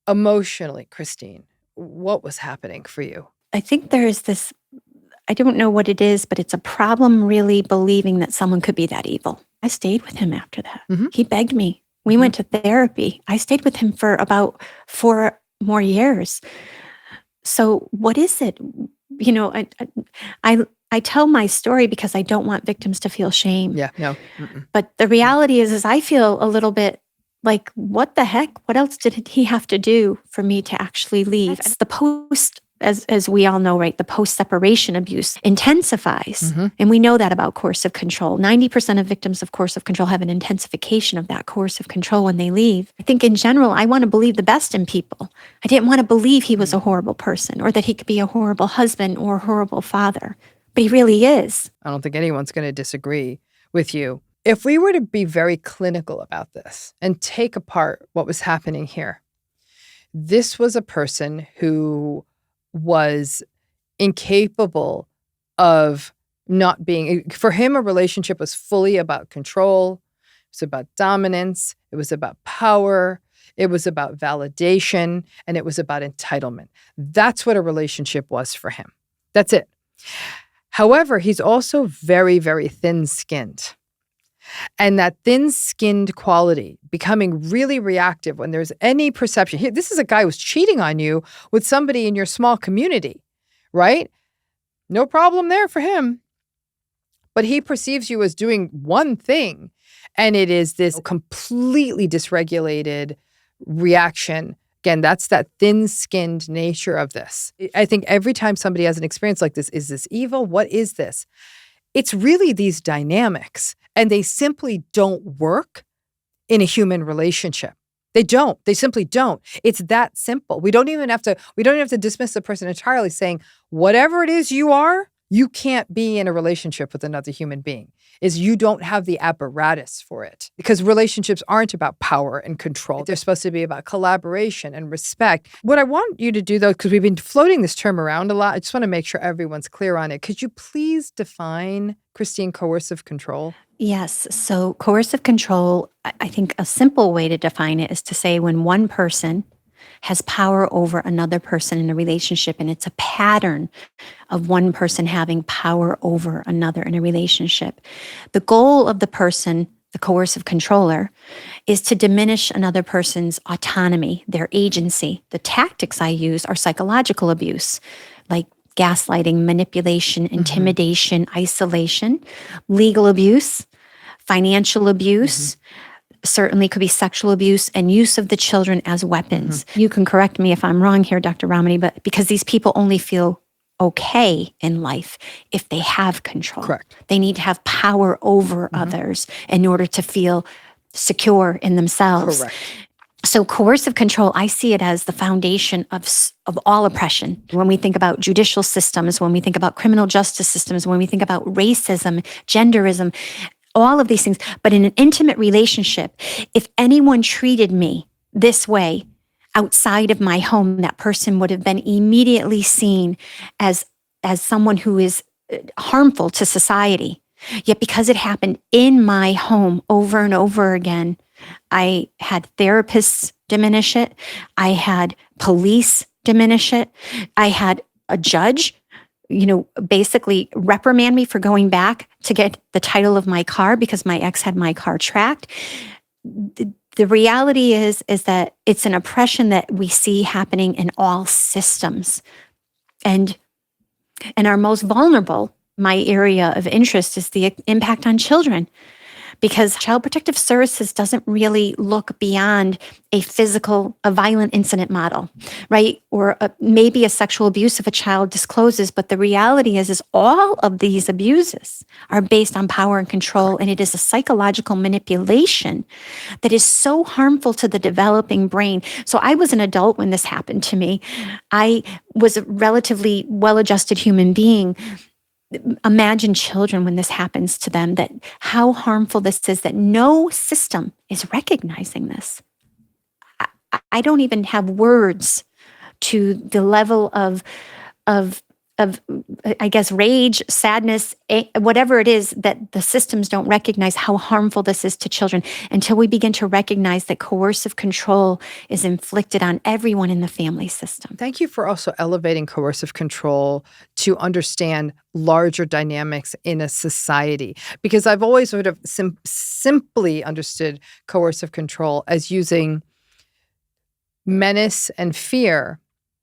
[SPEAKER 1] Emotionally, Christine, what was happening for you?
[SPEAKER 2] I think there is this, I don't know what it is, but it's a problem really believing that someone could be that evil. I stayed with him after that. Mm-hmm. He begged me. We went to therapy. I stayed with him for about 4 more years. So what is it? You know, I tell my story because I don't want victims to feel shame.
[SPEAKER 1] Yeah, no. Mm-mm.
[SPEAKER 2] But the reality is I feel a little bit like, what the heck? What else did he have to do for me to actually leave? The post, as we all know, right, the post-separation abuse intensifies. Mm-hmm. And we know that about coercive control. 90% of victims of coercive control have an intensification of that coercive control when they leave. I think in general, I want to believe the best in people. I didn't want to believe he was a horrible person or that he could be a horrible husband or a horrible father. But he really is.
[SPEAKER 1] I don't think anyone's going to disagree with you. If we were to be very clinical about this and take apart what was happening here, this was a person who was incapable of not being, for him, a relationship was fully about control. It was about dominance. It was about power. It was about validation. And it was about entitlement. That's what a relationship was for him. That's it. However, he's also very, very thin-skinned. And that thin-skinned quality, becoming really reactive when there's any perception. Here, this is a guy who's cheating on you with somebody in your small community, right? No problem there for him. But he perceives you as doing one thing, and it is this completely dysregulated reaction. Again, that's that thin-skinned nature of this. I think every time somebody has an experience like this, is this evil? What is this? It's really these dynamics, and they simply don't work in a human relationship. They don't. They simply don't. It's that simple. We don't even have to dismiss the person entirely, saying whatever it is you are, you can't be in a relationship with another human being. Is you don't have the apparatus for it. Because relationships aren't about power and control. They're supposed to be about collaboration and respect. What I want you to do, though, because we've been floating this term around a lot, I just want to make sure everyone's clear on it. Could you please define, Christine, coercive control?
[SPEAKER 2] Yes. So coercive control, I think a simple way to define it is to say when one person has power over another person in a relationship, and it's a pattern of one person having power over another in a relationship. The goal of the person, the coercive controller, is to diminish another person's autonomy, their agency. The tactics I use are psychological abuse, like gaslighting, manipulation, intimidation, isolation, legal abuse, financial abuse, certainly could be sexual abuse, and use of the children as weapons. You can correct me if I'm wrong here, Dr. Ramani, but because these people only feel okay in life if they have control.
[SPEAKER 1] Correct.
[SPEAKER 2] They need to have power over others in order to feel secure in themselves.
[SPEAKER 1] Correct.
[SPEAKER 2] So coercive control, I see it as the foundation of all oppression. When we think about judicial systems, when we think about criminal justice systems, when we think about racism, genderism, all of these things. But in an intimate relationship, if anyone treated me this way outside of my home, that person would have been immediately seen as someone who is harmful to society. Yet because it happened in my home over and over again, I had therapists diminish it. I had police diminish it. I had a judge, basically reprimand me for going back to get the title of my car because my ex had my car tracked. The reality is that it's an oppression that we see happening in all systems. And our most vulnerable, my area of interest is the impact on children. Because Child Protective Services doesn't really look beyond a violent incident model, right? Or maybe a sexual abuse if a child discloses. But the reality is all of these abuses are based on power and control. And it is a psychological manipulation that is so harmful to the developing brain. So I was an adult when this happened to me. I was a relatively well-adjusted human being. Imagine children when this happens to them, that how harmful this is, that no system is recognizing this. I don't even have words to the level of I guess, rage, sadness, whatever it is, that the systems don't recognize how harmful this is to children until we begin to recognize that coercive control is inflicted on everyone in the family system.
[SPEAKER 1] Thank you for also elevating coercive control to understand larger dynamics in a society, because I've always sort of simply understood coercive control as using menace and fear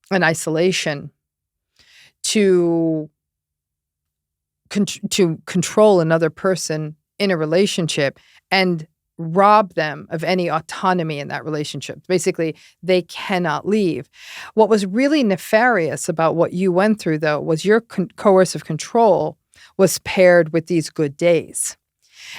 [SPEAKER 1] and isolation to control another person in a relationship and rob them of any autonomy in that relationship. Basically, they cannot leave. What was really nefarious about what you went through, though, was your coercive control was paired with these good days.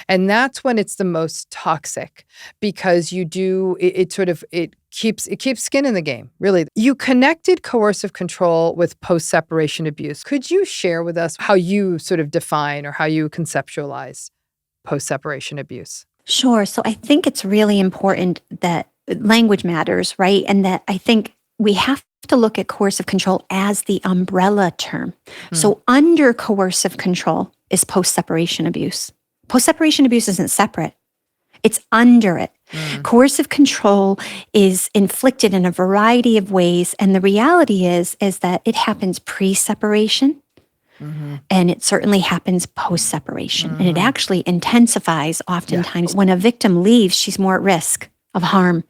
[SPEAKER 1] And that's when it's the most toxic, because it keeps skin in the game, really. You connected coercive control with post-separation abuse. Could you share with us how you sort of define or how you conceptualize post-separation abuse?
[SPEAKER 2] Sure. So I think it's really important that language matters, right? And that I think we have to look at coercive control as the umbrella term. So under coercive control is post-separation abuse. Post-separation abuse isn't separate. It's under it. Coercive control is inflicted in a variety of ways. And the reality is that it happens pre-separation. And it certainly happens post-separation. And it actually intensifies oftentimes. When a victim leaves, she's more at risk of harm.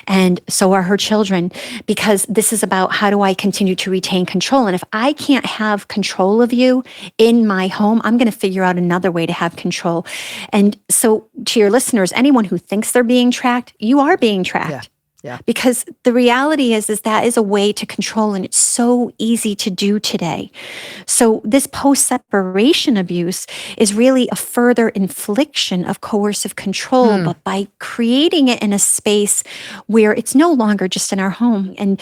[SPEAKER 2] And so are her children, because this is about, how do I continue to retain control? And if I can't have control of you in my home, I'm going to figure out another way to have control. And so to your listeners, anyone who thinks they're being tracked, you are being tracked.
[SPEAKER 1] Yeah.
[SPEAKER 2] Because the reality is that is a way to control, and it's so easy to do today. So this post-separation abuse is really a further infliction of coercive control, but by creating it in a space where it's no longer just in our home. And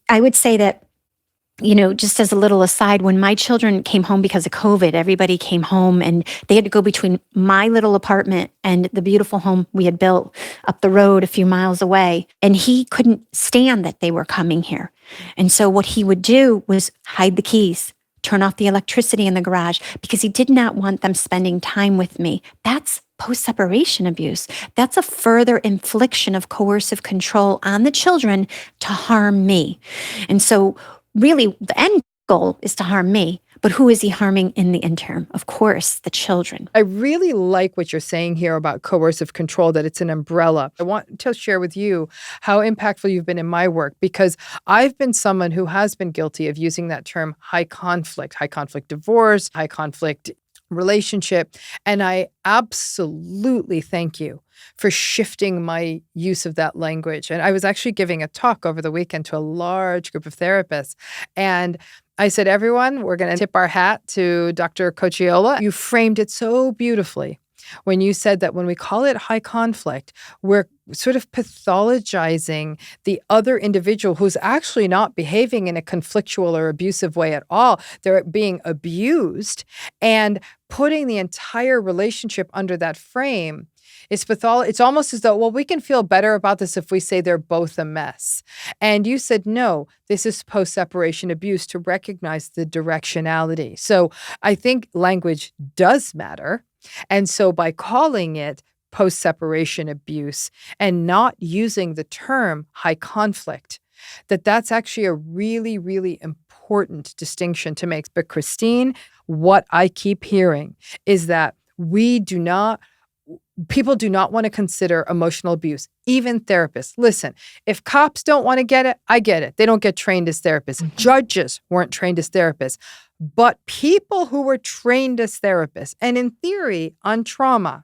[SPEAKER 2] I would say that, just as a little aside, when my children came home because of COVID, everybody came home and they had to go between my little apartment and the beautiful home we had built up the road a few miles away. And he couldn't stand that they were coming here. And so what he would do was hide the keys, turn off the electricity in the garage, because he did not want them spending time with me. That's post-separation abuse. That's a further infliction of coercive control on the children to harm me. And so really, the end goal is to harm me, but who is he harming in the interim? Of course, the children.
[SPEAKER 1] I really like what you're saying here about coercive control, that it's an umbrella. I want to share with you how impactful you've been in my work, because I've been someone who has been guilty of using that term high conflict divorce, high conflict relationship. And I absolutely thank you for shifting my use of that language. And I was actually giving a talk over the weekend to a large group of therapists. And I said, everyone, we're going to tip our hat to Dr. Cocchiola. You framed it so beautifully. when you said that when we call it high conflict, we're sort of pathologizing the other individual who's actually not behaving in a conflictual or abusive way at all. They're being abused, and putting the entire relationship under that frame is it's almost as though, well, we can feel better about this if we say they're both a mess. And you said, no, this is post-separation abuse, to recognize the directionality. So I think language does matter. And so by calling it post-separation abuse and not using the term high conflict, that's actually a really, really important distinction to make. But Christine, what I keep hearing is that people do not want to consider emotional abuse, even therapists. Listen, if cops don't want to get it, I get it. They don't get trained as therapists.
[SPEAKER 2] Mm-hmm.
[SPEAKER 1] Judges weren't trained as therapists. But people who were trained as therapists, and in theory on trauma,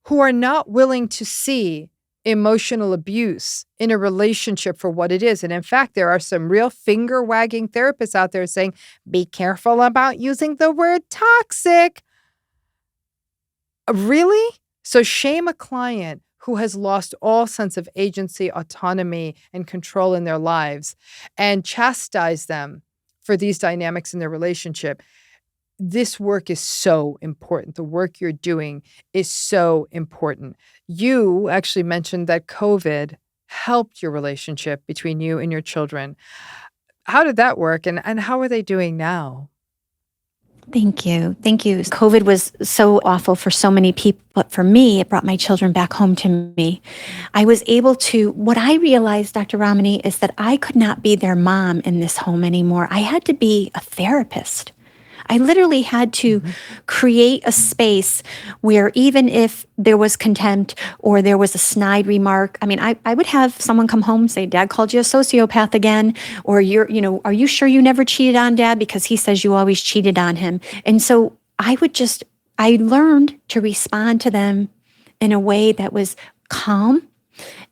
[SPEAKER 1] who are not willing to see emotional abuse in a relationship for what it is. And in fact, there are some real finger-wagging therapists out there saying, be careful about using the word toxic. Really? So shame a client who has lost all sense of agency, autonomy, and control in their lives, and chastise them for these dynamics in their relationship. This work is so important. The work you're doing is so important. You actually mentioned that COVID helped your relationship between you and your children. How did that work, and how are they doing now?
[SPEAKER 2] Thank you. Thank you. COVID was so awful for so many people, but for me, it brought my children back home to me. I was able to, what I realized, Dr. Ramani, is that I could not be their mom in this home anymore. I had to be a therapist. I literally had to create a space where even if there was contempt or there was a snide remark, I mean, I would have someone come home and say, Dad called you a sociopath again, or are you sure you never cheated on Dad? Because he says you always cheated on him. And so I learned to respond to them in a way that was calm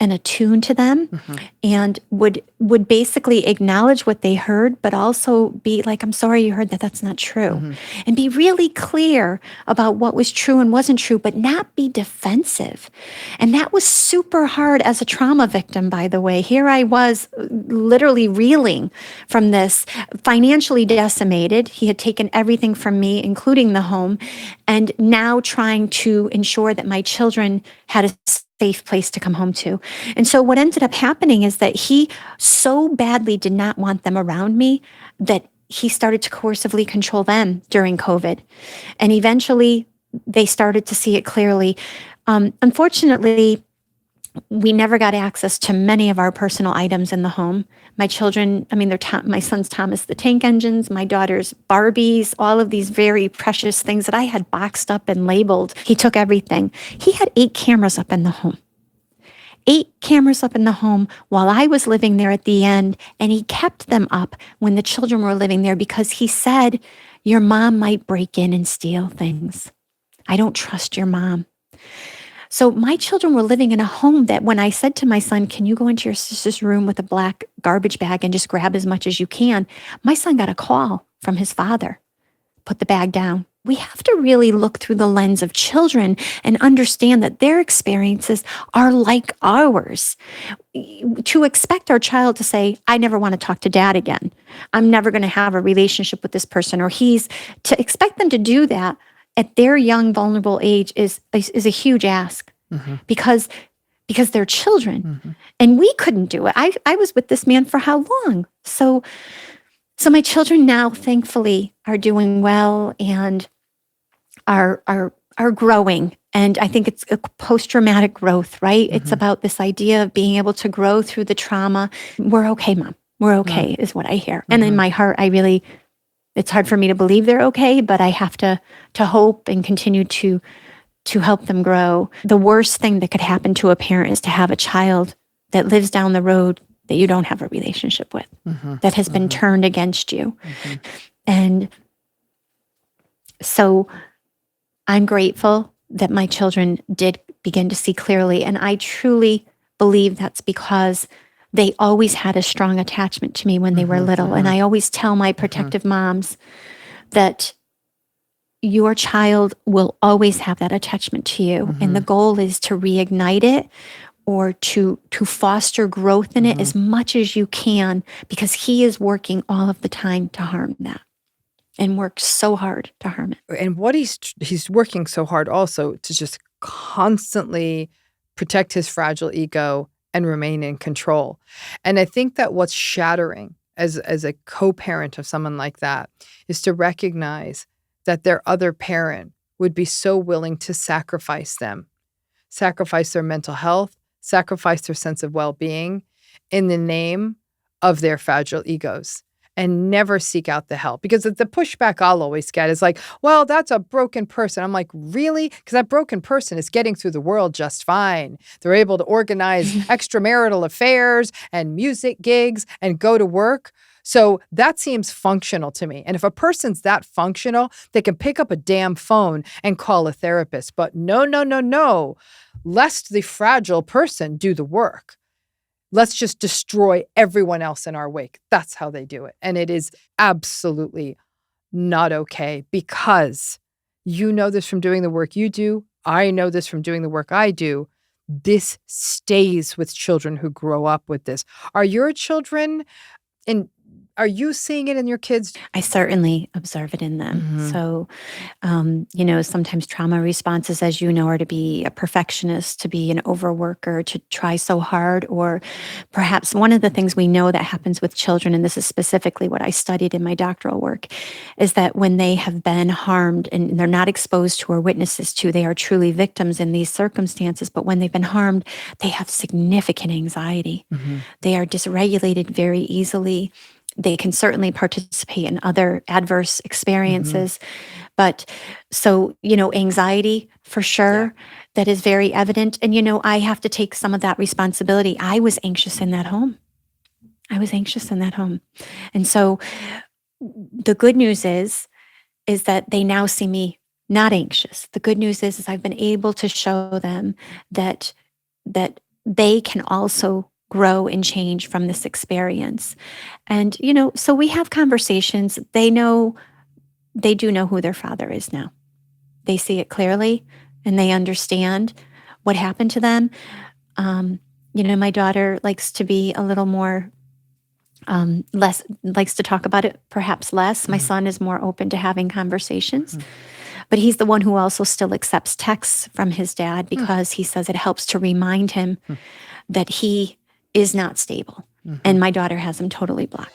[SPEAKER 2] and attuned to them, and would basically acknowledge what they heard, but also be like, I'm sorry you heard that, that's not true. And be really clear about what was true and wasn't true, but not be defensive. And that was super hard as a trauma victim, by the way. Here I was literally reeling from this, financially decimated. He had taken everything from me, including the home, and now trying to ensure that my children had a safe place to come home to. And so what ended up happening is that he so badly did not want them around me that he started to coercively control them during COVID. And eventually they started to see it clearly. Unfortunately, we never got access to many of our personal items in the home. My children, my son's Thomas the Tank Engines, my daughter's Barbies, all of these very precious things that I had boxed up and labeled. He took everything. He had 8 cameras up in the home. 8 cameras up in the home while I was living there at the end, and he kept them up when the children were living there because he said, your mom might break in and steal things. I don't trust your mom. So my children were living in a home that when I said to my son, can you go into your sister's room with a black garbage bag and just grab as much as you can? My son got a call from his father. Put the bag down. We have to really look through the lens of children and understand that their experiences are like ours. To expect our child to say, I never want to talk to Dad again. I'm never going to have a relationship with this person, or to expect them to do that at their young, vulnerable age is a huge ask, because they're children, and we couldn't do it. I was with this man for how long? So my children now, thankfully, are doing well and are growing. And I think it's a post-traumatic growth, right? It's about this idea of being able to grow through the trauma. We're okay, Mom. We're okay, is what I hear. And in my heart, it's hard for me to believe they're okay, but I have to hope and continue to help them grow. The worst thing that could happen to a parent is to have a child that lives down the road that you don't have a relationship with, that has been turned against you. And so I'm grateful that my children did begin to see clearly. And I truly believe that's because they always had a strong attachment to me when they were little. And I always tell my protective moms that your child will always have that attachment to you. And the goal is to reignite it or to foster growth in it as much as you can, because he is working all of the time to harm that and works so hard to harm it.
[SPEAKER 1] And what he's working so hard also to just constantly protect his fragile ego and remain in control. And I think that what's shattering as a co-parent of someone like that is to recognize that their other parent would be so willing to sacrifice them, sacrifice their mental health, sacrifice their sense of well-being in the name of their fragile egos, and never seek out the help. Because the pushback I'll always get is like, well, that's a broken person. I'm like, really? Because that broken person is getting through the world just fine. They're able to organize extramarital affairs and music gigs and go to work. So that seems functional to me. And if a person's that functional, they can pick up a damn phone and call a therapist. But no. Lest the fragile person do the work. Let's just destroy everyone else in our wake. That's how they do it. And it is absolutely not okay, because you know this from doing the work you do. I know this from doing the work I do. This stays with children who grow up with this. Are your children are you seeing it in your kids?
[SPEAKER 2] I certainly observe it in them. So, sometimes trauma responses, as you know, are to be a perfectionist, to be an overworker, to try so hard. Or perhaps one of the things we know that happens with children, and this is specifically what I studied in my doctoral work, is that when they have been harmed and they're not exposed to or witnesses to, they are truly victims in these circumstances. But when they've been harmed, they have significant anxiety. They are dysregulated very easily. They can certainly participate in other adverse experiences. But so, anxiety for sure, that is very evident. And, I have to take some of that responsibility. I was anxious in that home. And so the good news is that they now see me not anxious. The good news is I've been able to show them that they can also grow and change from this experience. And, so we have conversations. They do know who their father is now. They see it clearly and they understand what happened to them. My daughter likes to be a little more, likes to talk about it perhaps less. My son is more open to having conversations. But he's the one who also still accepts texts from his dad, because he says it helps to remind him that he is not stable. And my daughter has him totally blocked.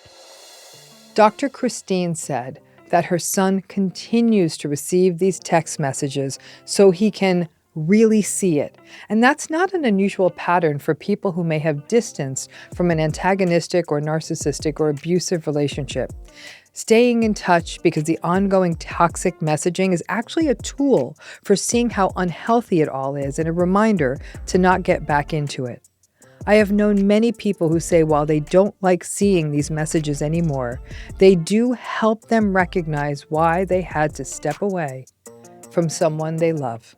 [SPEAKER 1] Dr. Christine said that her son continues to receive these text messages so he can really see it. And that's not an unusual pattern for people who may have distanced from an antagonistic or narcissistic or abusive relationship. Staying in touch because the ongoing toxic messaging is actually a tool for seeing how unhealthy it all is and a reminder to not get back into it. I have known many people who say while they don't like seeing these messages anymore, they do help them recognize why they had to step away from someone they love.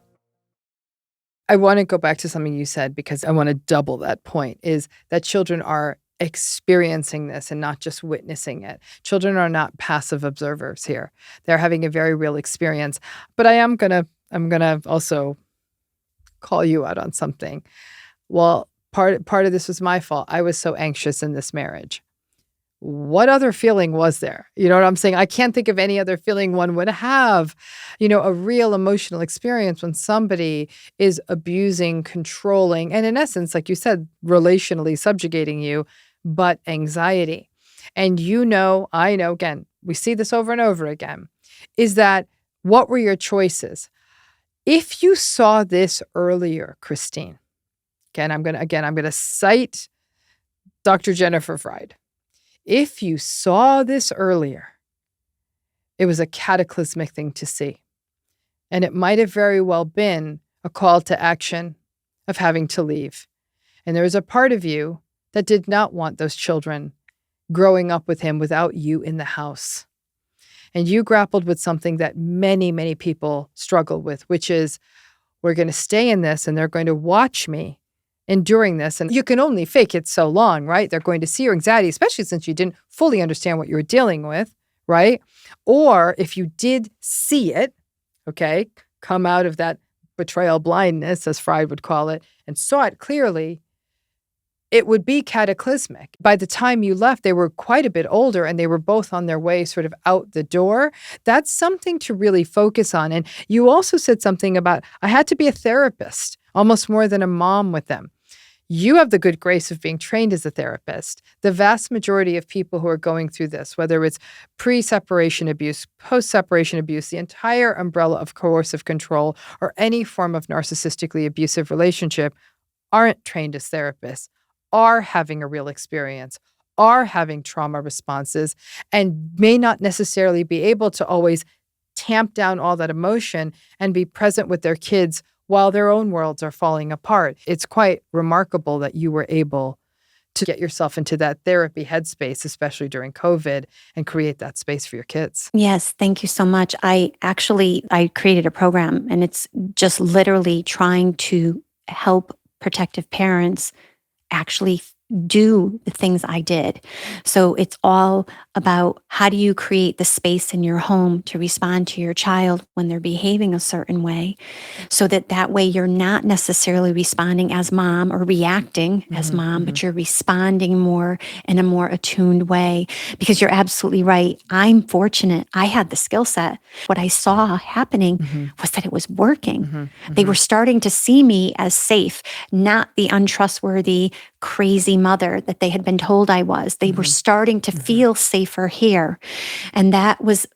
[SPEAKER 1] I want to go back to something you said, because I want to double that point, is that children are experiencing this and not just witnessing it. Children are not passive observers here. They're having a very real experience. But I'm gonna also call you out on something. Well, part of this was my fault. I was so anxious in this marriage. What other feeling was there? You know what I'm saying? I can't think of any other feeling one would have, a real emotional experience when somebody is abusing, controlling, and in essence, like you said, relationally subjugating you, but anxiety. And I know, again, we see this over and over again, is that what were your choices? If you saw this earlier, Christine, I'm going to cite Dr. Jennifer Fried. If you saw this earlier, it was a cataclysmic thing to see. And it might have very well been a call to action of having to leave. And there was a part of you that did not want those children growing up with him without you in the house. And you grappled with something that many, many people struggle with, which is, we're going to stay in this and they're going to watch me enduring this. And you can only fake it so long, right? They're going to see your anxiety, especially since you didn't fully understand what you were dealing with, right? Or if you did see it, okay, come out of that betrayal blindness, as Freud would call it, and saw it clearly, it would be cataclysmic. By the time you left, they were quite a bit older and they were both on their way sort of out the door. That's something to really focus on. And you also said something about, I had to be a therapist, almost more than a mom with them. You have the good grace of being trained as a therapist. The vast majority of people who are going through this, whether it's pre-separation abuse, post-separation abuse, the entire umbrella of coercive control, or any form of narcissistically abusive relationship, aren't trained as therapists, are having a real experience, are having trauma responses, and may not necessarily be able to always tamp down all that emotion and be present with their kids while their own worlds are falling apart. It's quite remarkable that you were able to get yourself into that therapy headspace, especially during COVID, and create that space for your kids.
[SPEAKER 2] Yes, thank you so much. I created a program, and it's just literally trying to help protective parents actually do the things I did. So it's all about, how do you create the space in your home to respond to your child when they're behaving a certain way, so that way you're not necessarily responding as mom or reacting as mom, but you're responding more in a more attuned way. Because you're absolutely right. I'm fortunate. I had the skill set. What I saw happening was that it was working. They were starting to see me as safe, not the untrustworthy, crazy mother that they had been told I was. They were starting to feel safer here. And that was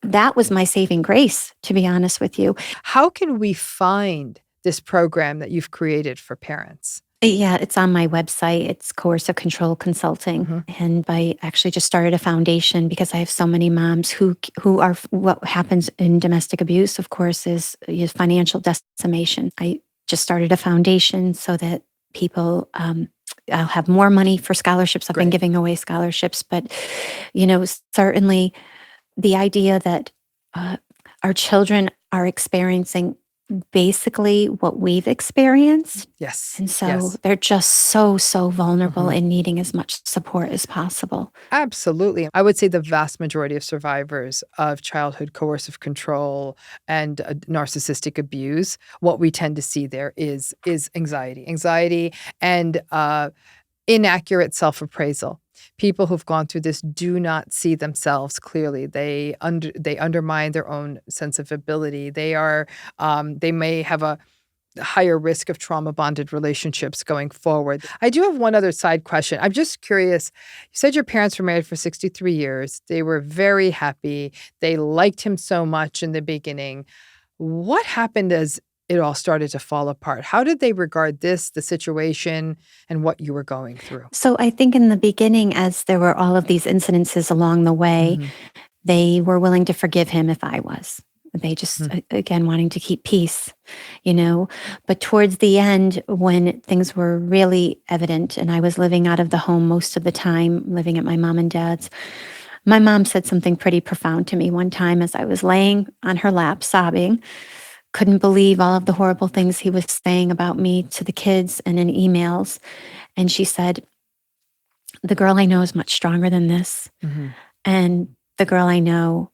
[SPEAKER 2] my saving grace, to be honest with you.
[SPEAKER 1] How can we find this program that you've created for parents?
[SPEAKER 2] Yeah, it's on my website. It's Coercive Control Consulting. And I actually just started a foundation because I have so many moms who are, what happens in domestic abuse, of course, is financial decimation. I just started a foundation so that people, I'll have more money for scholarships. I've been giving away scholarships, but, certainly the idea that our children are experiencing basically what we've experienced.
[SPEAKER 1] Yes.
[SPEAKER 2] And so they're just so vulnerable and needing as much support as possible.
[SPEAKER 1] Absolutely. I would say the vast majority of survivors of childhood coercive control and narcissistic abuse, what we tend to see there is anxiety and inaccurate self-appraisal. People who've gone through this do not see themselves clearly. They undermine their own sense of ability. They may have a higher risk of trauma-bonded relationships going forward. I do have one other side question. I'm just curious. You said your parents were married for 63 years. They were very happy. They liked him so much in the beginning. What happened as it all started to fall apart? How did they regard the situation, and what you were going through?
[SPEAKER 2] So I think in the beginning, as there were all of these incidences along the way, they were willing to forgive him if I was. They just, again, wanting to keep peace, But towards the end, when things were really evident and I was living out of the home most of the time, living at my mom and dad's, my mom said something pretty profound to me one time as I was laying on her lap sobbing. Couldn't believe all of the horrible things he was saying about me to the kids and in emails. And she said, the girl I know is much stronger than this. And the girl I know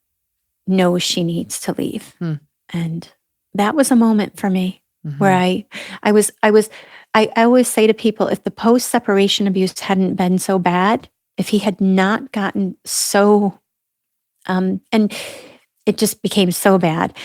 [SPEAKER 2] knows she needs to leave. And that was a moment for me where I always say to people, if the post-separation abuse hadn't been so bad, if he had not gotten so, and it just became so bad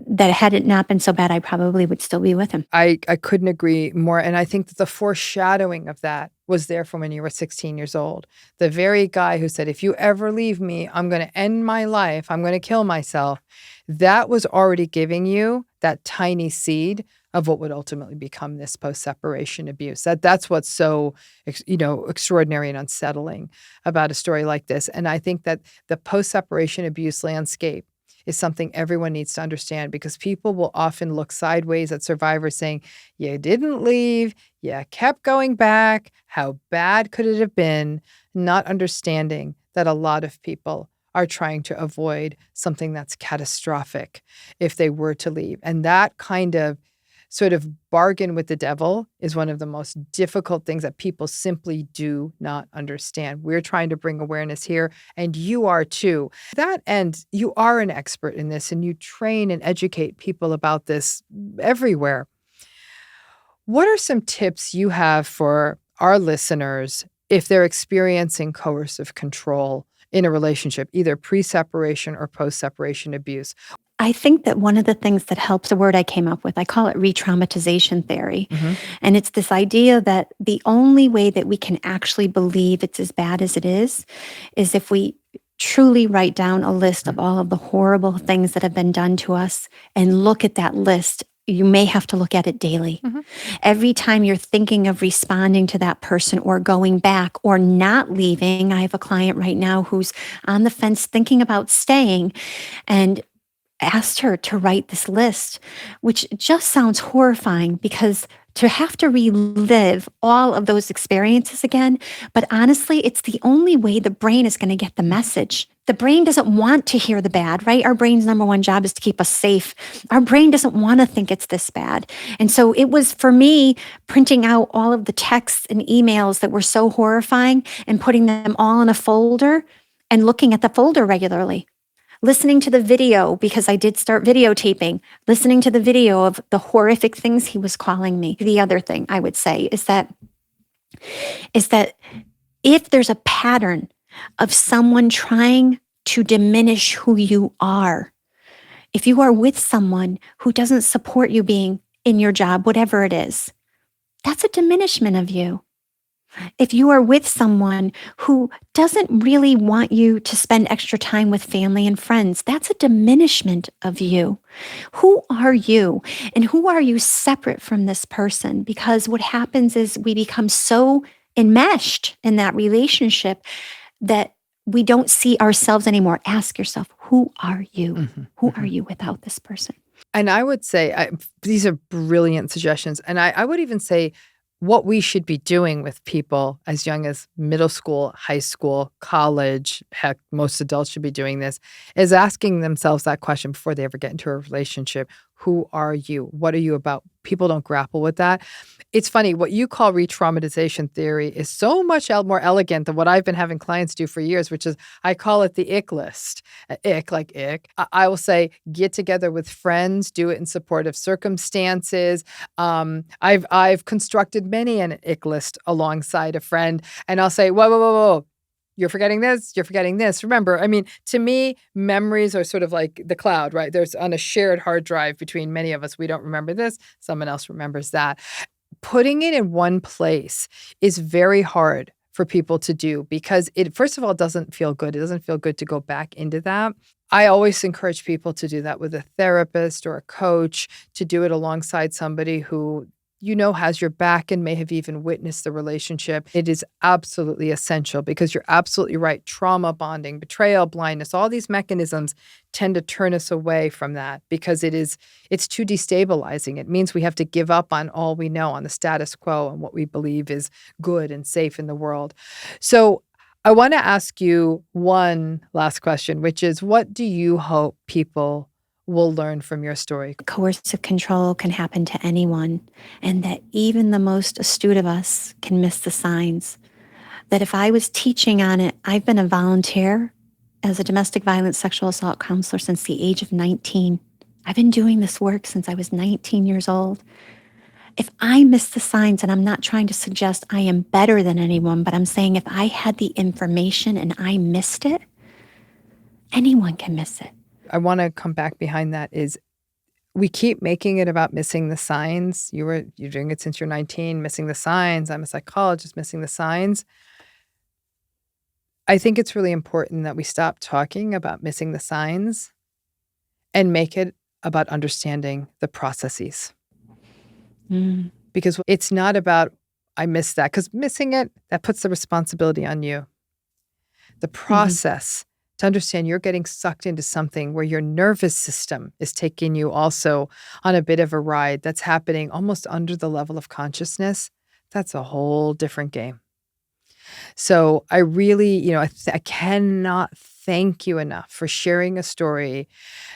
[SPEAKER 2] that had it not been so bad, I probably would still be with him.
[SPEAKER 1] I couldn't agree more. And I think that the foreshadowing of that was there from when you were 16 years old. The very guy who said, if you ever leave me, I'm going to end my life. I'm going to kill myself. That was already giving you that tiny seed of what would ultimately become this post-separation abuse. That's what's so, extraordinary and unsettling about a story like this. And I think that the post-separation abuse landscape is something everyone needs to understand, because people will often look sideways at survivors saying, you didn't leave, you kept going back, how bad could it have been? Not understanding that a lot of people are trying to avoid something that's catastrophic if they were to leave. And that kind of sort of bargain with the devil is one of the most difficult things that people simply do not understand. We're trying to bring awareness here, and you are too. To that end, you are an expert in this, and you train and educate people about this everywhere. What are some tips you have for our listeners if they're experiencing coercive control in a relationship, either pre-separation or post-separation abuse?
[SPEAKER 2] I think that one of the things that helps, a word I came up with, I call it re-traumatization theory. And it's this idea that the only way that we can actually believe it's as bad as it is if we truly write down a list of all of the horrible things that have been done to us and look at that list. You may have to look at it daily. Every time you're thinking of responding to that person or going back or not leaving. I have a client right now who's on the fence thinking about staying, and asked her to write this list, which just sounds horrifying because to have to relive all of those experiences again. But honestly, it's the only way the brain is going to get the message. The brain doesn't want to hear the bad, right? Our brain's number one job is to keep us safe. Our brain doesn't want to think it's this bad. And so it was, for me, printing out all of the texts and emails that were so horrifying and putting them all in a folder and looking at the folder regularly. Listening to the video, because I did start videotaping, listening to the video of the horrific things he was calling me. The other thing I would say is that if there's a pattern of someone trying to diminish who you are, if you are with someone who doesn't support you being in your job, whatever it is, that's a diminishment of you. If you are with someone who doesn't really want you to spend extra time with family and friends, that's a diminishment of you. Who are you? And who are you separate from this person? Because what happens is we become so enmeshed in that relationship that we don't see ourselves anymore. Ask yourself, who are you? Who are you without this person?
[SPEAKER 1] And I would say, these are brilliant suggestions. And I would even say, what we should be doing with people as young as middle school, high school, college, heck, most adults should be doing this, is asking themselves that question before they ever get into a relationship. Who are you? What are you about? People don't grapple with that. It's funny, what you call re-traumatization theory is so much more elegant than what I've been having clients do for years, which is, I call it the ick list. Ick, like ick. I will say, get together with friends, do it in supportive circumstances. I've constructed many an ick list alongside a friend, and I'll say, whoa, whoa, whoa, whoa. You're forgetting this, you're forgetting this. Remember, I mean, to me, memories are sort of like the cloud, right? There's on a shared hard drive between many of us. We don't remember this, someone else remembers that. Putting it in one place is very hard for people to do because it, first of all, doesn't feel good. It doesn't feel good to go back into that. I always encourage people to do that with a therapist or a coach, to do it alongside somebody who has your back and may have even witnessed the relationship. It is absolutely essential because you're absolutely right. Trauma bonding, betrayal, blindness, all these mechanisms tend to turn us away from that because it's too destabilizing. It means we have to give up on all we know, on the status quo and what we believe is good and safe in the world. So I want to ask you one last question, which is, what do you hope people will learn from your story?
[SPEAKER 2] Coercive control can happen to anyone, and that even the most astute of us can miss the signs. That if I was teaching on it, I've been a volunteer as a domestic violence sexual assault counselor since the age of 19. I've been doing this work since I was 19 years old. If I miss the signs, and I'm not trying to suggest I am better than anyone, but I'm saying if I had the information and I missed it, anyone can miss it.
[SPEAKER 1] I want to come back behind that is, we keep making it about missing the signs. You're doing it since you're 19, missing the signs. I'm a psychologist, missing the signs. I think it's really important that we stop talking about missing the signs and make it about understanding the processes. Because it's not about, I missed that, because missing it, that puts the responsibility on you. The process, to understand you're getting sucked into something where your nervous system is taking you also on a bit of a ride that's happening almost under the level of consciousness, that's a whole different game. So I really, I cannot thank you enough for sharing a story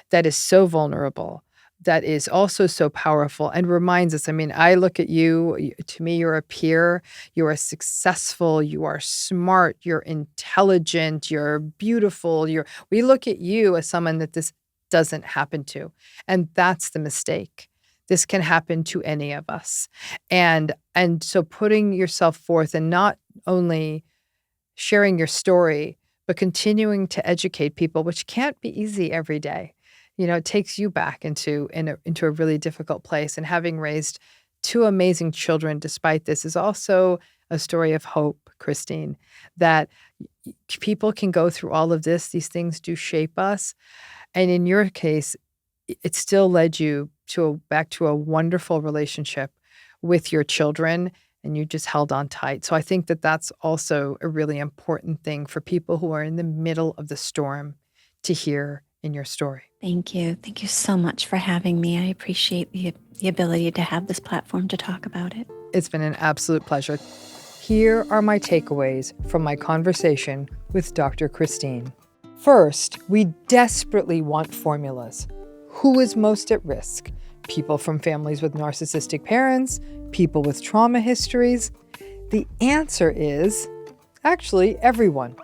[SPEAKER 1] that is so vulnerable, that is also so powerful and reminds us. I mean, I look at you, to me, you're a peer, you are successful, you are smart, you're intelligent, you're beautiful. We look at you as someone that this doesn't happen to. And that's the mistake. This can happen to any of us. And so putting yourself forth and not only sharing your story, but continuing to educate people, which can't be easy every day. It takes you back into a really difficult place. And having raised two amazing children despite this is also a story of hope, Christine, that people can go through all of this. These things do shape us. And in your case, it still led you back to a wonderful relationship with your children, and you just held on tight. So I think that that's also a really important thing for people who are in the middle of the storm to hear in your story.
[SPEAKER 2] Thank you. Thank you so much for having me. I appreciate the ability to have this platform to talk about it.
[SPEAKER 1] It's been an absolute pleasure. Here are my takeaways from my conversation with Dr. Christine. First, we desperately want formulas. Who is most at risk? People from families with narcissistic parents? People with trauma histories? The answer is actually everyone.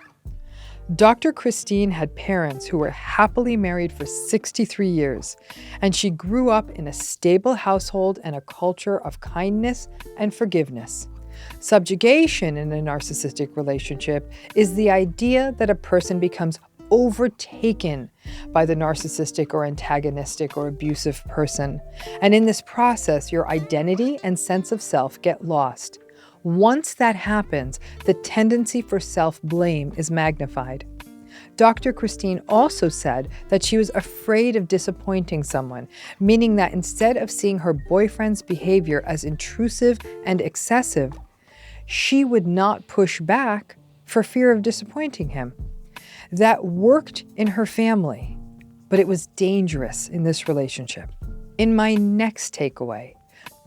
[SPEAKER 1] Dr. Christine had parents who were happily married for 63 years, and she grew up in a stable household and a culture of kindness and forgiveness. Subjugation in a narcissistic relationship is the idea that a person becomes overtaken by the narcissistic or antagonistic or abusive person. And in this process, your identity and sense of self get lost. Once that happens, the tendency for self-blame is magnified. Dr. Christine also said that she was afraid of disappointing someone, meaning that instead of seeing her boyfriend's behavior as intrusive and excessive, she would not push back for fear of disappointing him. That worked in her family, but it was dangerous in this relationship. In my next takeaway,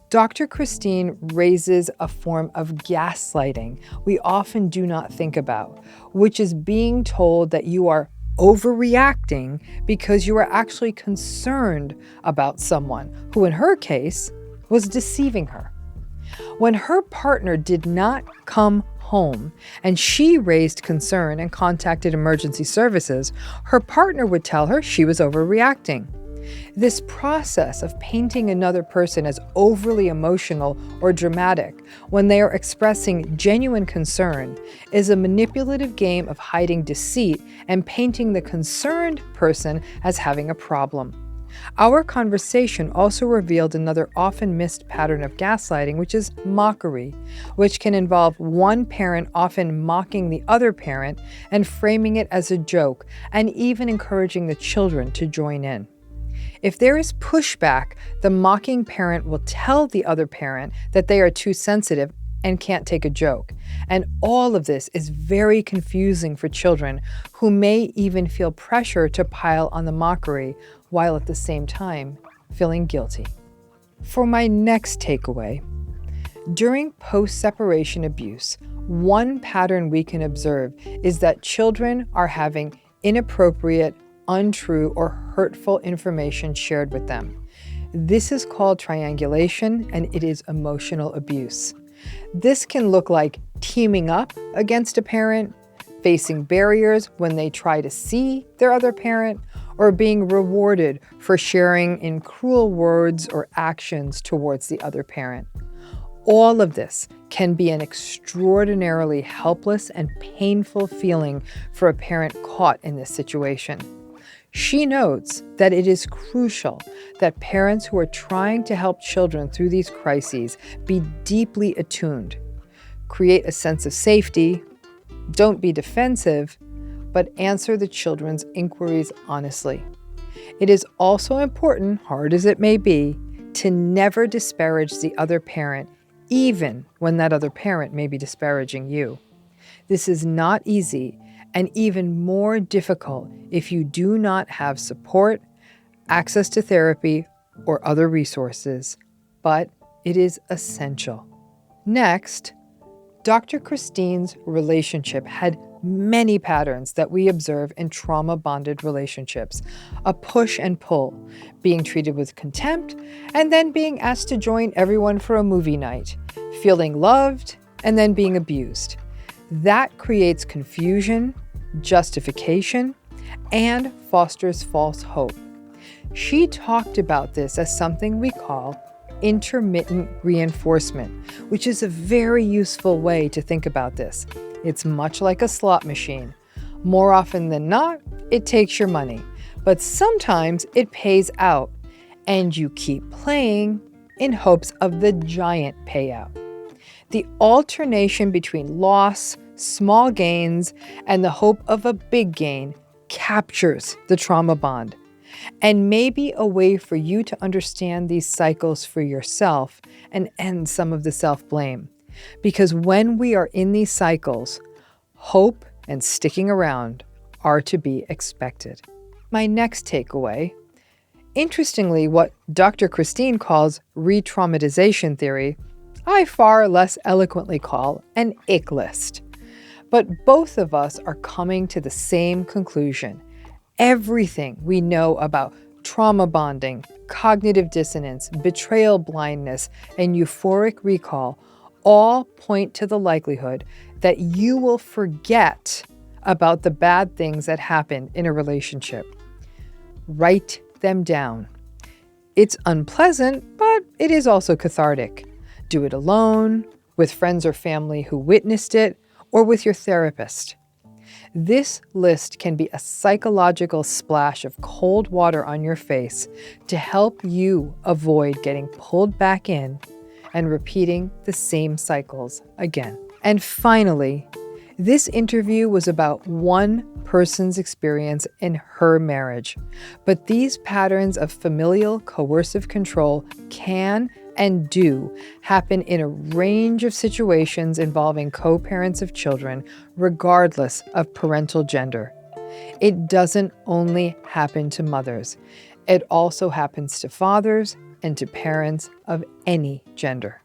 [SPEAKER 1] Dr. Christine raises a form of gaslighting we often do not think about, which is being told that you are overreacting because you are actually concerned about someone who, in her case, was deceiving her. When her partner did not come home and she raised concern and contacted emergency services, her partner would tell her she was overreacting. This process of painting another person as overly emotional or dramatic when they are expressing genuine concern is a manipulative game of hiding deceit and painting the concerned person as having a problem. Our conversation also revealed another often missed pattern of gaslighting, which is mockery, which can involve one parent often mocking the other parent and framing it as a joke, and even encouraging the children to join in. If there is pushback, the mocking parent will tell the other parent that they are too sensitive and can't take a joke. And all of this is very confusing for children who may even feel pressure to pile on the mockery while at the same time feeling guilty. For my next takeaway, during post-separation abuse, one pattern we can observe is that children are having inappropriate, untrue, or hurtful information shared with them. This is called triangulation, and it is emotional abuse. This can look like teaming up against a parent, facing barriers when they try to see their other parent, or being rewarded for sharing in cruel words or actions towards the other parent. All of this can be an extraordinarily helpless and painful feeling for a parent caught in this situation. She notes that it is crucial that parents who are trying to help children through these crises be deeply attuned, create a sense of safety, don't be defensive, but answer the children's inquiries honestly. It is also important, hard as it may be, to never disparage the other parent, even when that other parent may be disparaging you. This is not easy, and even more difficult if you do not have support, access to therapy, or other resources, but it is essential. Next, Dr. Christine's relationship had many patterns that we observe in trauma-bonded relationships. A push and pull, being treated with contempt, and then being asked to join everyone for a movie night, feeling loved, and then being abused. That creates confusion, justification, and fosters false hope. She talked about this as something we call intermittent reinforcement, which is a very useful way to think about this. It's much like a slot machine. More often than not, it takes your money, but sometimes it pays out, and you keep playing in hopes of the giant payout. The alternation between loss, small gains, and the hope of a big gain captures the trauma bond, and may be a way for you to understand these cycles for yourself and end some of the self-blame. Because when we are in these cycles, hope and sticking around are to be expected. My next takeaway, interestingly, what Dr. Christine calls re-traumatization theory, I far less eloquently call an ick list. But both of us are coming to the same conclusion. Everything we know about trauma bonding, cognitive dissonance, betrayal blindness, and euphoric recall all point to the likelihood that you will forget about the bad things that happened in a relationship. Write them down. It's unpleasant, but it is also cathartic. Do it alone, with friends or family who witnessed it, or with your therapist. This list can be a psychological splash of cold water on your face to help you avoid getting pulled back in and repeating the same cycles again. And finally, this interview was about one person's experience in her marriage, but these patterns of familial coercive control can and do happen in a range of situations involving co-parents of children, regardless of parental gender. It doesn't only happen to mothers. It also happens to fathers and to parents of any gender.